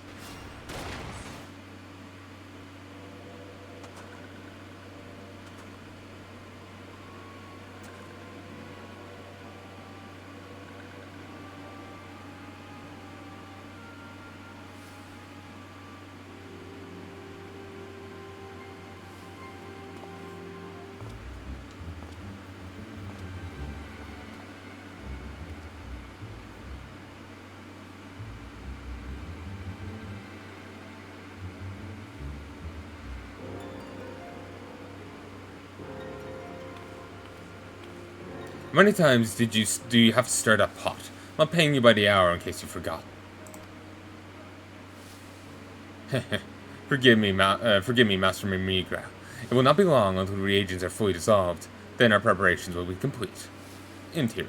How many times do you have to stir that pot? I'm not paying you by the hour in case you forgot. Forgive me, Master Mimigra. It will not be long until the reagents are fully dissolved. Then our preparations will be complete. In theory.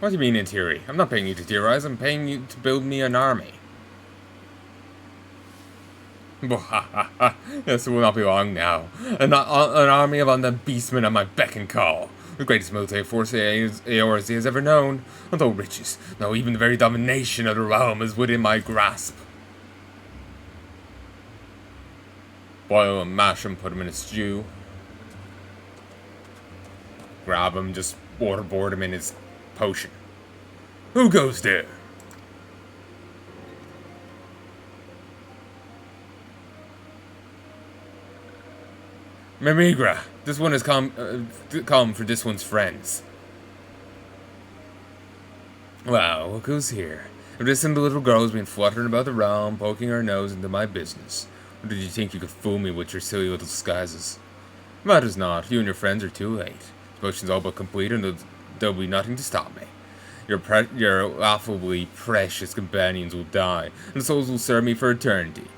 What do you mean in theory? I'm not paying you to theorize, I'm paying you to build me an army. Yes, it will not be long now. An army of undead beastmen at my beck and call. The greatest military force Eorzea has ever known. Although riches, no, even the very domination of the realm is within my grasp. Boil and mash him, put him in a stew. Grab him, just waterboard him in his potion. Who goes there? Mimigra, this one is come for this one's friends. Wow, look who's here. If this simple little girl has been fluttering about the realm, poking her nose into my business, or did you think you could fool me with your silly little disguises? Matters not, you and your friends are too late. The potion's all but complete, and there'll be nothing to stop me. Your laughably precious companions will die, and the souls will serve me for eternity.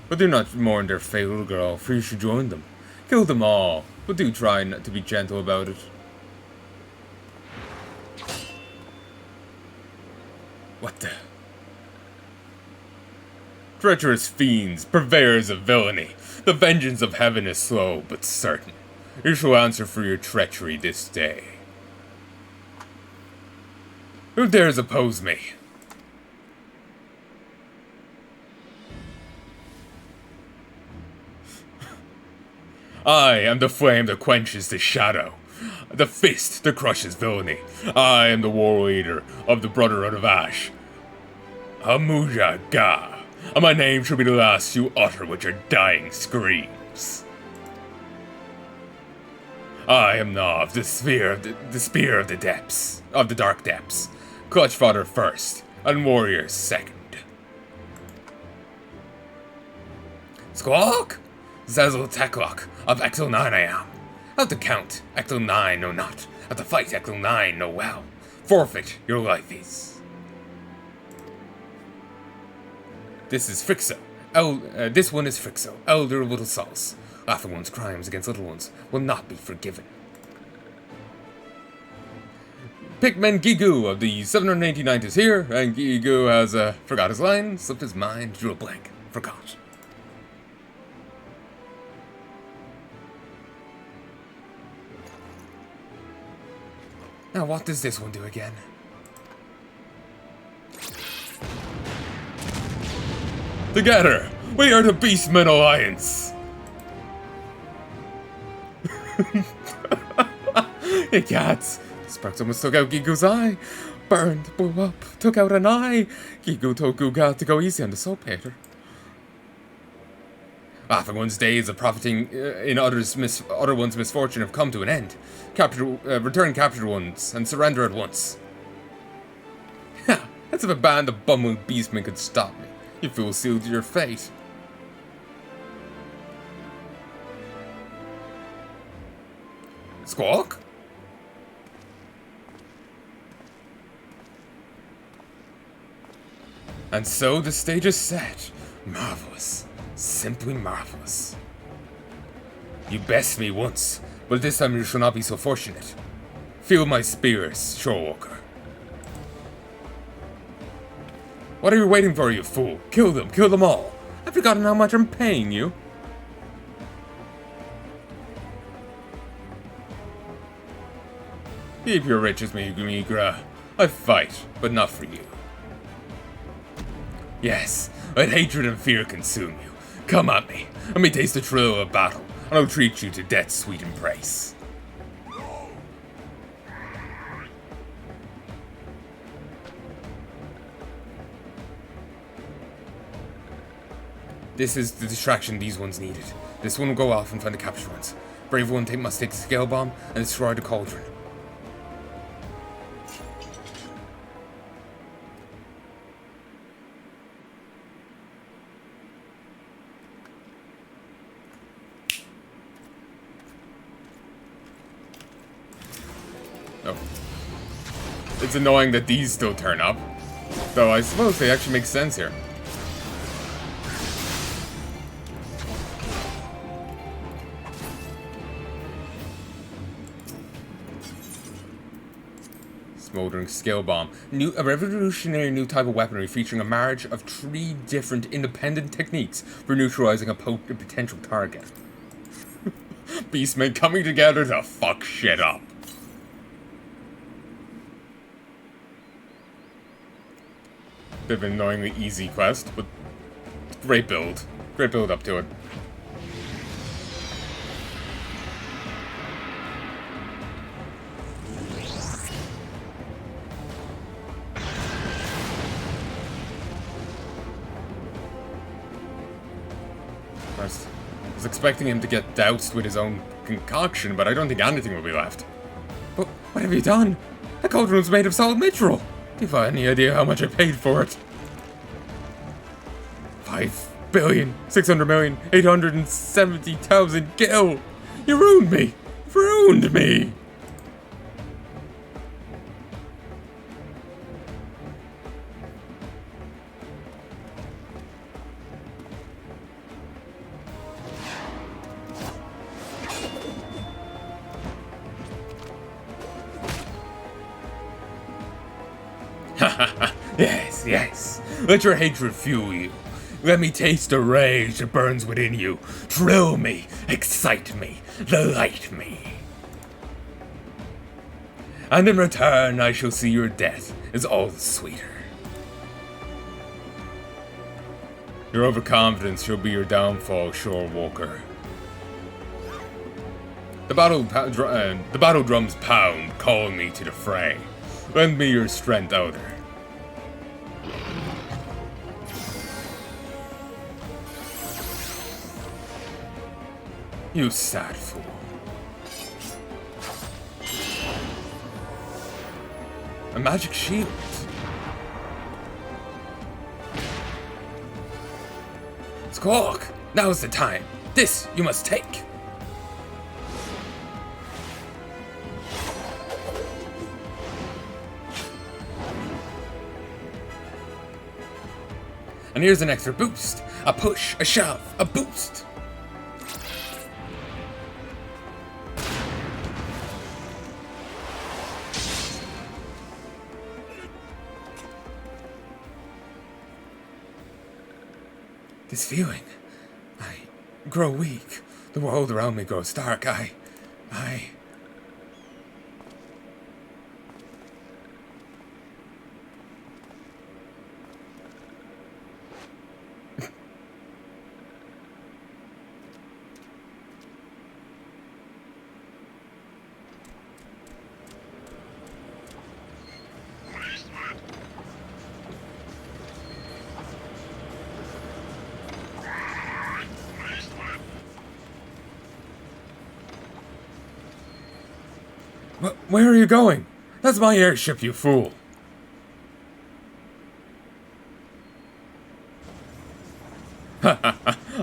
But do not mourn their fate, little girl, for you should join them. Kill them all, but do try not to be gentle about it. What the? Treacherous fiends, purveyors of villainy, the vengeance of heaven is slow but certain. You shall answer for your treachery this day. Who dares oppose me? I am the flame that quenches the shadow, the fist that crushes villainy. I am the war leader of the Brotherhood of Ash. Hamuja Ga, and my name shall be the last you utter with your dying screams. I am Nav, the spear of the depths, of the dark depths. Clutch fodder first, and warrior second. Squawk! Zazzle Teklock of XIV I am. At the count, XIV know not. At the fight, XIV know well. Forfeit your life is. This is Frixo. This one is Frixo, elder of Little Sauce. Laughing one's crimes against little ones will not be forgiven. Pikmin Gigu of the 789th is here, and Gigu has, forgot his line, slipped his mind, drew a blank, forgot. Now what does this one do again? Together, we are the Beastmen Alliance! You cats! Sparks almost took out Gigu's eye. Burned, blew up, took out an eye. Gigu told Guga to go easy on the saltpeter. Laughing one's days of profiting in other ones' misfortune have come to an end. Return captured ones and surrender at once. Ha! As if a band of bumbling beastmen could stop me. You fools sealed your fate. Squawk? And so the stage is set. Marvelous. Simply marvelous. You bested me once, but this time you shall not be so fortunate. Feel my spears, Shorewalker. What are you waiting for, you fool? Kill them all. I've forgotten how much I'm paying you. Keep your riches, Migra. I fight, but not for you. Yes, let hatred and fear consume you. Come at me. Let me taste the thrill of battle, and I'll treat you to death's sweet embrace. This is the distraction these ones needed. This one will go off and find the captured ones. Brave one must take the scale bomb and destroy the cauldron. though. It's annoying that these still turn up. Though I suppose they actually make sense here. Smoldering Skill Bomb. A revolutionary new type of weaponry featuring a marriage of 3 different independent techniques for neutralizing a potential target. Beastmen coming together to fuck shit up. They've been annoyingly easy quest, but great build. Great build up to it. I was expecting him to get doused with his own concoction, but I don't think anything will be left. But what have you done? The cauldron was made of solid mithril. Do you have any idea how much I paid for it? 5,600,870,000 gil! You ruined me! You've ruined me! Yes, yes. Let your hatred fuel you. Let me taste the rage that burns within you. Thrill me, excite me, delight me. And in return, I shall see your death is all the sweeter. Your overconfidence shall be your downfall, Shore Walker. The battle drums pound, calling me to the fray. Lend me your strength, Elder. You sad fool. A magic shield. Squawk! Now's the time. This you must take. And here's an extra boost. A push, a shove, a boost. This feeling. I grow weak. The world around me grows dark. I... Where are you going? That's my airship, you fool. I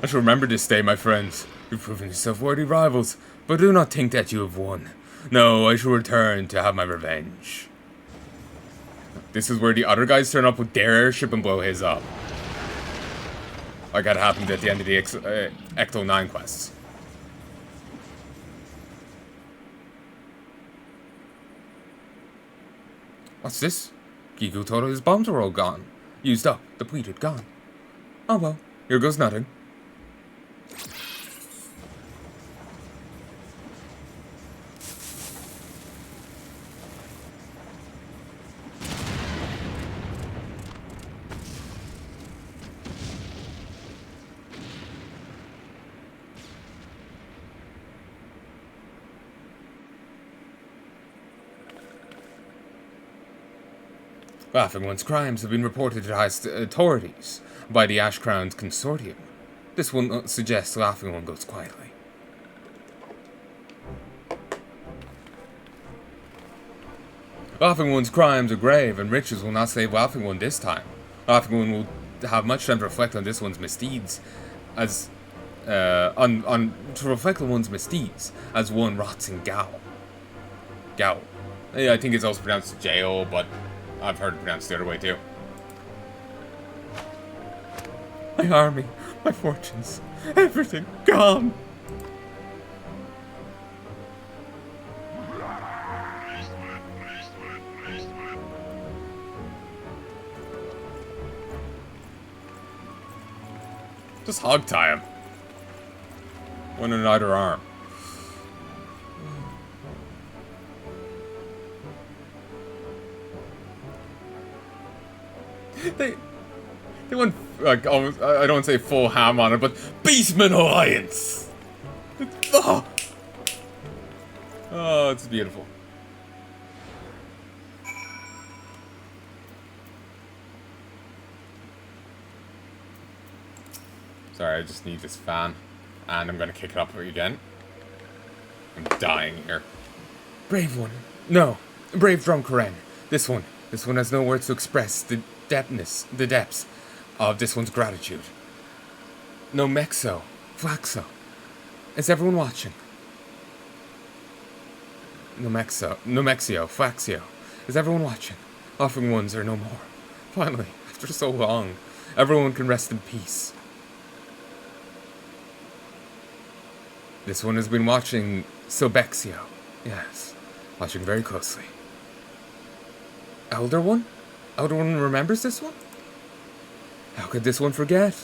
shall remember this day, my friends. You've proven yourself worthy rivals, but do not think that you have won. No, I shall return to have my revenge. This is where the other guys turn up with their airship and blow his up. Like that happened at the end of the XIV quests. What's this? Gigu told his bombs were all gone. Used up, depleted, gone. Oh well, here goes nothing. Laughing One's crimes have been reported to high authorities by the Ash Crown's consortium. This one suggests Laughing One goes quietly. Laughing One's crimes are grave, and riches will not save Laughing One this time. Laughing One will have much time to reflect on this one's misdeeds, as to reflect on one's misdeeds as one rots in Gao. Yeah, I think it's also pronounced jail, but I've heard it pronounced the other way too. My army, my fortunes, everything gone. Just hog tie him. One in either arm. They went, like, almost, I don't want to say full ham on it, but Beastman Alliance! Oh, it's beautiful. Sorry, I just need this fan. And I'm gonna kick it up again. I'm dying here. Brave one. No. Brave Drum Karen. This one has no words to express the depths of this one's gratitude. No Mexo. Flaxo. Is everyone watching? No Mexio. Flaxio. Is everyone watching? Offering ones are no more. Finally, after so long, everyone can rest in peace. This one has been watching Sobexio. Yes, watching very closely. Elder One? Elder One remembers this one? How could this one forget?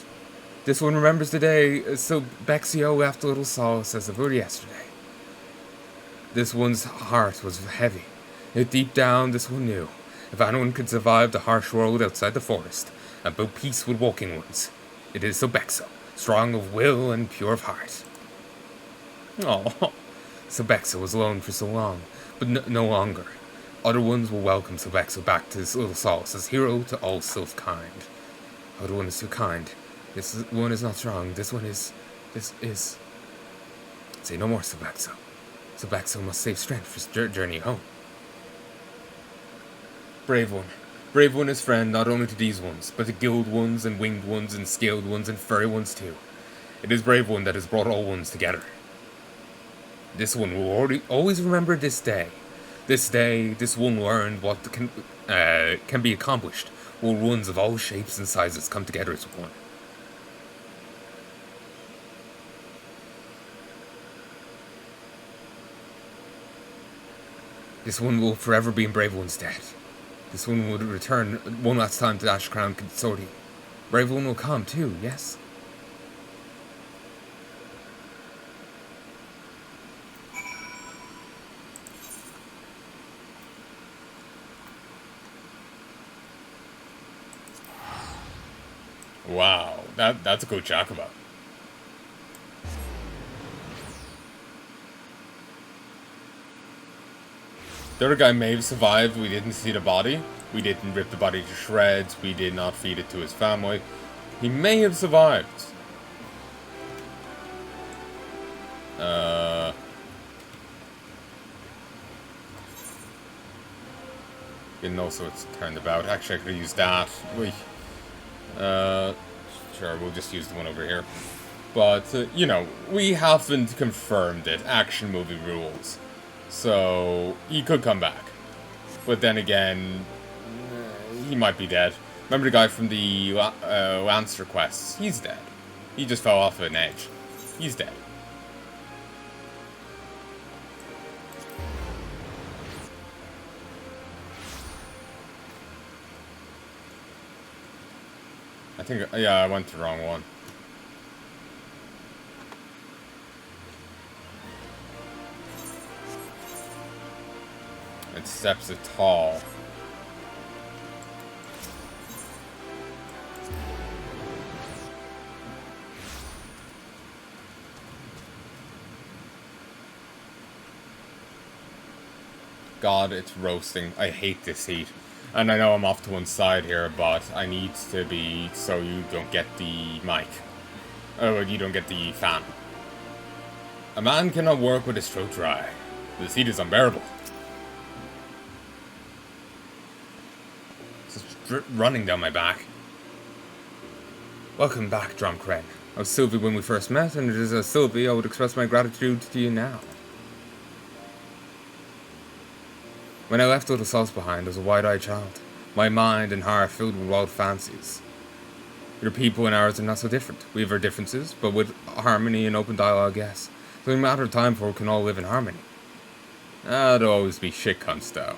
This one remembers the day Sobexio left a little solace as it were yesterday. This one's heart was heavy. Yet deep down, this one knew, if anyone could survive the harsh world outside the forest, about peace with walking ones, it is Sobexo, strong of will and pure of heart. Oh, Sobexo was alone for so long, but no longer. Other ones will welcome Sobexo back to his little solace as hero to all self-kind. Other one is too kind. This one is not strong. This is... Say no more, Sobexo. Sobexo must save strength for his journey home. Brave one. Brave one is friend not only to these ones, but to guild ones and winged ones and scaled ones and furry ones too. It is Brave one that has brought all ones together. This one will always remember this day. This day, this one learned what can be accomplished, while ones of all shapes and sizes come together as one. This one will forever be in Brave One's debt. This one will return one last time to Ash Crown Consortium. Brave One will come too, yes? Wow, that's a good Jacobo. The other guy may have survived. We didn't see the body. We didn't rip the body to shreds. We did not feed it to his family. He may have survived. Didn't know, so it's turned about. Actually, I could have used that. Sure, we'll just use the one over here. But, you know, we haven't confirmed it. Action movie rules. So, he could come back. But then again, he might be dead. Remember the guy from the Lancer quests? He's dead. He just fell off an edge. He's dead. I think, yeah, I went the wrong one. It's Steps of Tall. God, it's roasting. I hate this heat. And I know I'm off to one side here, but I need to be so you don't get the mic. Oh, you don't get the fan. A man cannot work with his throat dry. This heat is unbearable. It's just running down my back. Welcome back, Drum Kren. I was Sylvie when we first met, and it is as Sylvie I would express my gratitude to you now. When I left Little Sauce behind as a wide-eyed child, my mind and heart filled with wild fancies. Your people and ours are not so different. We have our differences, but with harmony and open dialogue, yes. It's only a matter of time before we can all live in harmony. There'll always be shit cunts, though.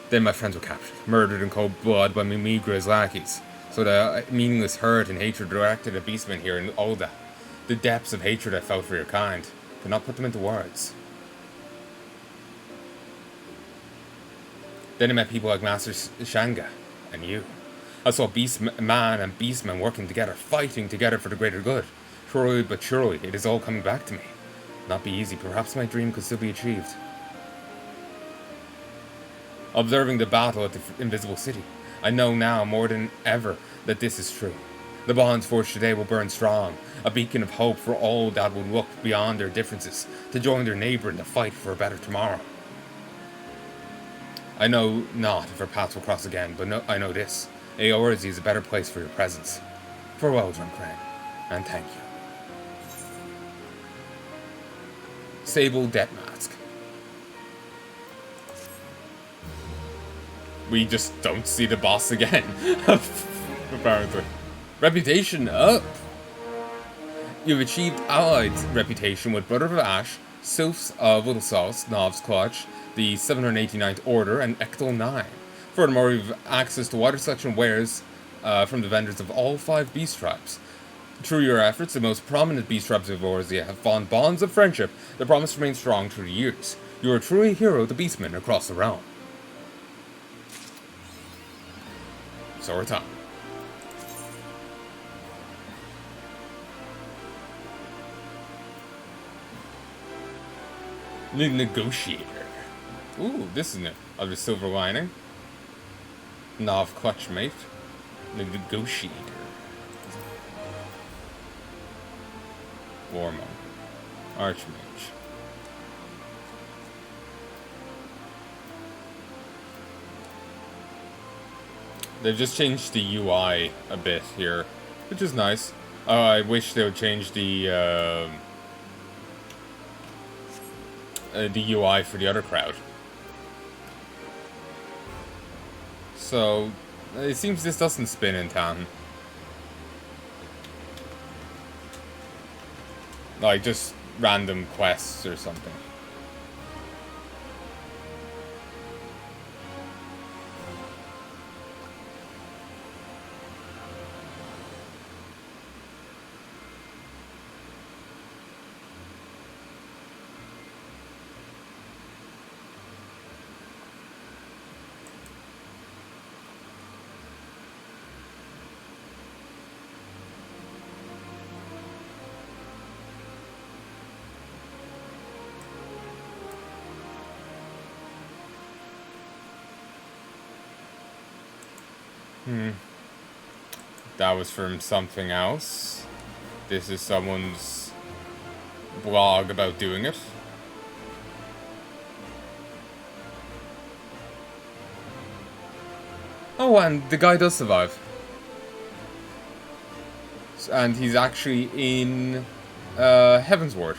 Then my friends were captured, murdered in cold blood by Mimigra's lackeys. So the meaningless hurt and hatred directed at beastmen here and all that. The depths of hatred I felt for your kind. Could not put them into words. Then I met people like Master Shanga and you. I saw Beastman and Beastmen working together, fighting together for the greater good. Surely but surely, it is all coming back to me. Not be easy, perhaps my dream could still be achieved. Observing the battle at the invisible city, I know now more than ever that this is true. The bonds forged today will burn strong, a beacon of hope for all that would look beyond their differences, to join their neighbour in the fight for a better tomorrow. I know not if our paths will cross again, but I know this. Eorzi is a better place for your presence. Farewell, John Crane, and thank you. Sable Debt Mask. We just don't see the boss again, apparently. Reputation up! You've achieved allied reputation with Brother of Ash, Sylphs of Little Sauce, Nov's Clutch, the 789th Order, and Ecto 9. Furthermore, you've access to wider selection of wares from the vendors of all 5 beast tribes. Through your efforts, the most prominent beast tribes of Eorzea have formed bonds of friendship that promise to remain strong through the years. You are truly a hero of the beastmen across the realm. So we're time. The Negotiator. Ooh, this is a silver lining. Nov Clutchmate. The Negotiator. Warmon. Archmage. They've just changed the UI a bit here, which is nice. I wish they would change the UI for the other crowd. So, it seems this doesn't spin in town. Like, just random quests or something. That was from something else. This is someone's blog about doing it. Oh, and the guy does survive. And he's actually in Heaven's Ward.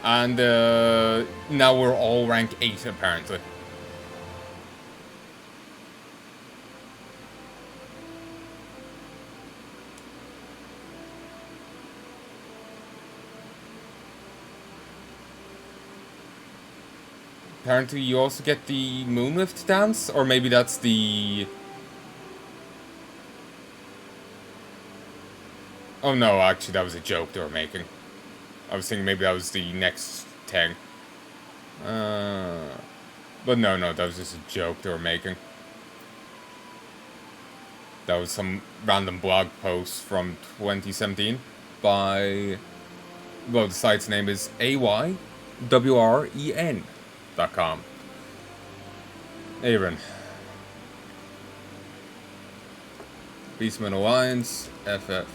And now we're all rank 8, apparently. Apparently you also get the Moonlift dance, or maybe that's the... Oh no, actually that was a joke they were making. I was thinking maybe that was the next thing. But no, that was just a joke they were making. That was some random blog post from 2017 by... Well, the site's name is AYWREN.com. Aaron. Beastman Alliance, FF,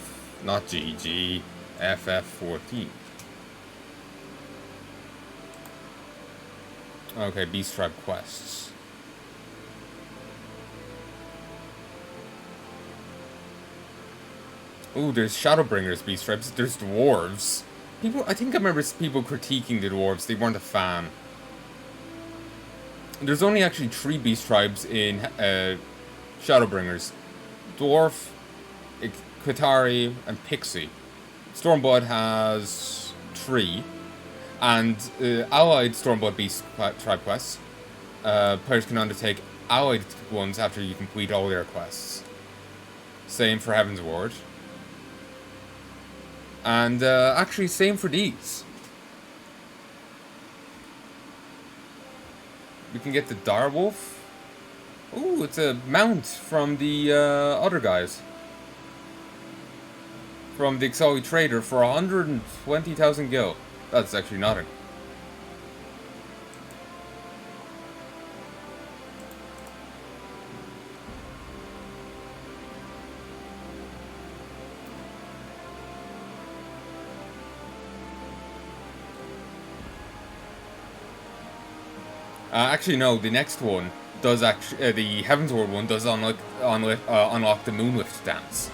not GG, FF14. Okay, Beast Tribe quests. Ooh, there's Shadowbringers Beast Tribes, there's Dwarves. I think I remember people critiquing the dwarves. They weren't a fan. There's only actually 3 beast tribes in Shadowbringers. Dwarf, Qatari, and Pixie. Stormblood has 3. And allied Stormblood beast tribe quests. Players can undertake allied ones after you complete all their quests. Same for Heaven's Ward. And actually, same for these. We can get the Direwolf. Ooh, it's a mount from the other guys. From the XIV Trader for 120,000 gil. That's actually nothing. Actually, no. The next one does actually. The Heaven's Ward one does unlock the Moonlift dance.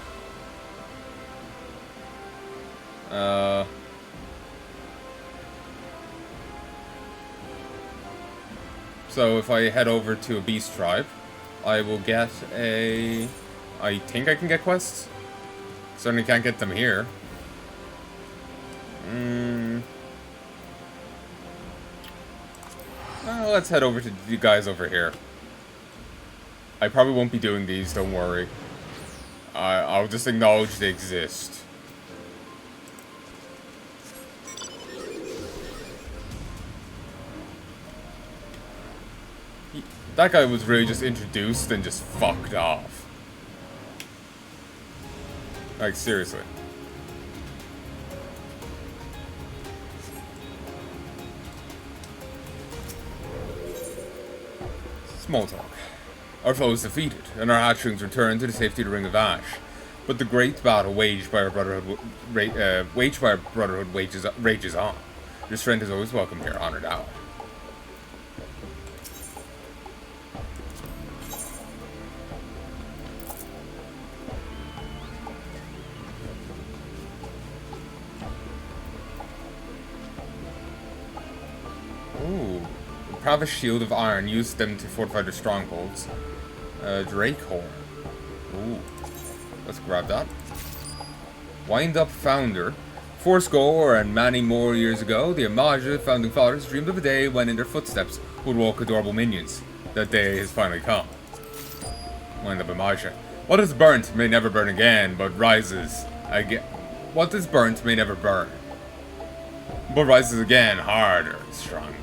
So if I head over to a beast tribe, I will get a. I think I can get quests. Certainly can't get them here. Well, let's head over to the guys over here. I probably won't be doing these, don't worry. I'll just acknowledge they exist. That guy was really just introduced and just fucked off. Like, seriously. Small talk. Our foe is defeated, and our hatchlings return to the safety of the Ring of Ash. But the great battle waged by our Brotherhood rages on. Your strength is always welcome here, honored ally. Ooh. Pravis Shield of Iron used them to fortify their strongholds. Drake Horn. Ooh. Let's grab that. Wind Up Founder. 40 and many more years ago, the Amaja founding fathers dreamed of a day when in their footsteps would walk adorable minions. That day has finally come. Wind Up Amaja. What is burnt may never burn again, but rises again. What is burnt may never burn, but rises again, harder and stronger.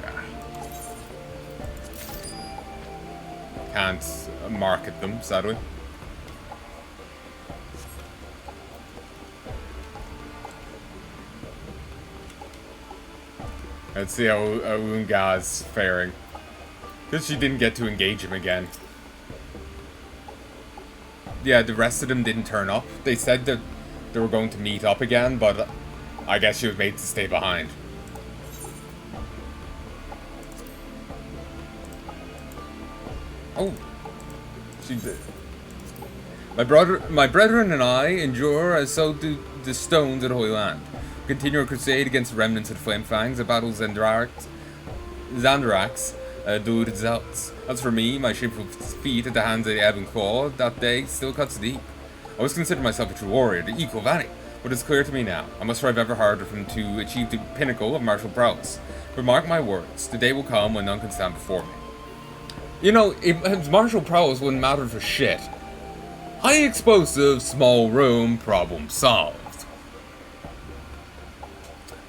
Can't market them, sadly. Let's see how Unga's faring. Because she didn't get to engage him again. Yeah, the rest of them didn't turn up. They said that they were going to meet up again, but I guess she was made to stay behind. Oh, she did. My brethren and I endure as so do the stones of the Holy Land. We continue our crusade against the remnants of the Flame Fangs and battle Xandarax, do the zealots. As for me, my shameful defeat at the hands of the Ebb and Claw that day still cuts deep. I always considered myself a true warrior, the equal of any, but it's clear to me now. I must strive ever harder to achieve the pinnacle of martial prowess. But mark my words, the day will come when none can stand before me. You know, if martial prowess wouldn't matter for shit. High explosive, small room, problem solved.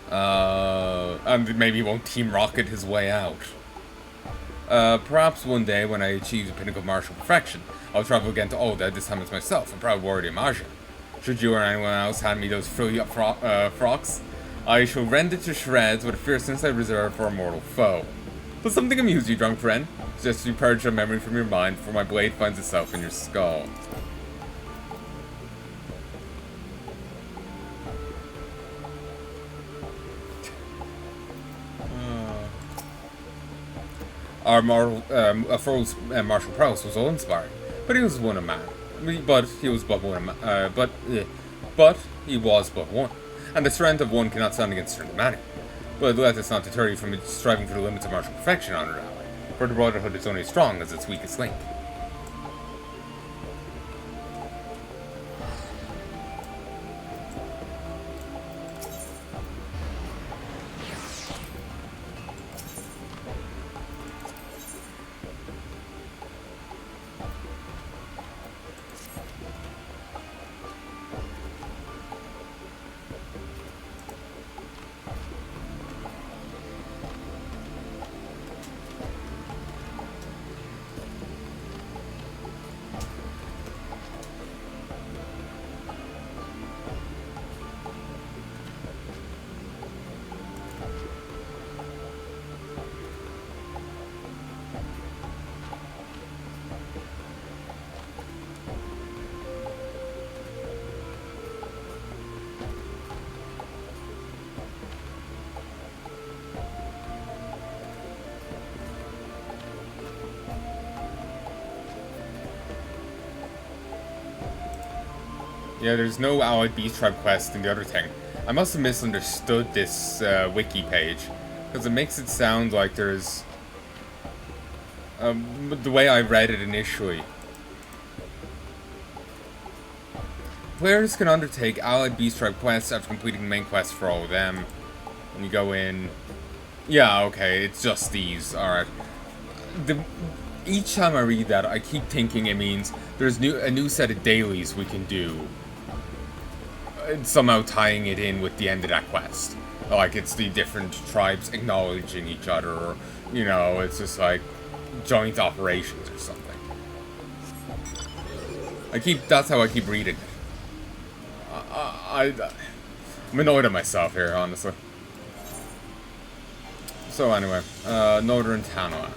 And maybe he won't team rocket his way out. Perhaps one day when I achieve the pinnacle of martial perfection, I'll travel again to Olda, this time as myself, a proud warrior of Maja. Should you or anyone else hand me those frilly frocks, I shall rend it to shreds with a fierceness I reserve for a mortal foe. Does something amuse you, drunk friend? Just you purge a memory from your mind, for my blade finds itself in your skull. Our foe's martial prowess was all-inspiring, but he was one man. But he was but one. But he was but one. and the strength of one cannot stand against the strength of many. But let this not deter you from striving for the limits of martial perfection, honored ally. For the Brotherhood is only as strong as its weakest link. Yeah, there's no Allied Beast Tribe quest in the other thing. I must have misunderstood this wiki page, because it makes it sound like there's... the way I read it initially. Players can undertake Allied Beast Tribe quests after completing the main quest for all of them. When you go in... Yeah, okay, it's just these, alright. Each time I read that, I keep thinking it means there's a new set of dailies we can do. Somehow tying it in with the end of that quest. Like, it's the different tribes acknowledging each other, or, you know, it's just like joint operations or something. That's how I keep reading it. I'm annoyed at myself here, honestly. So anyway, Northern Tano.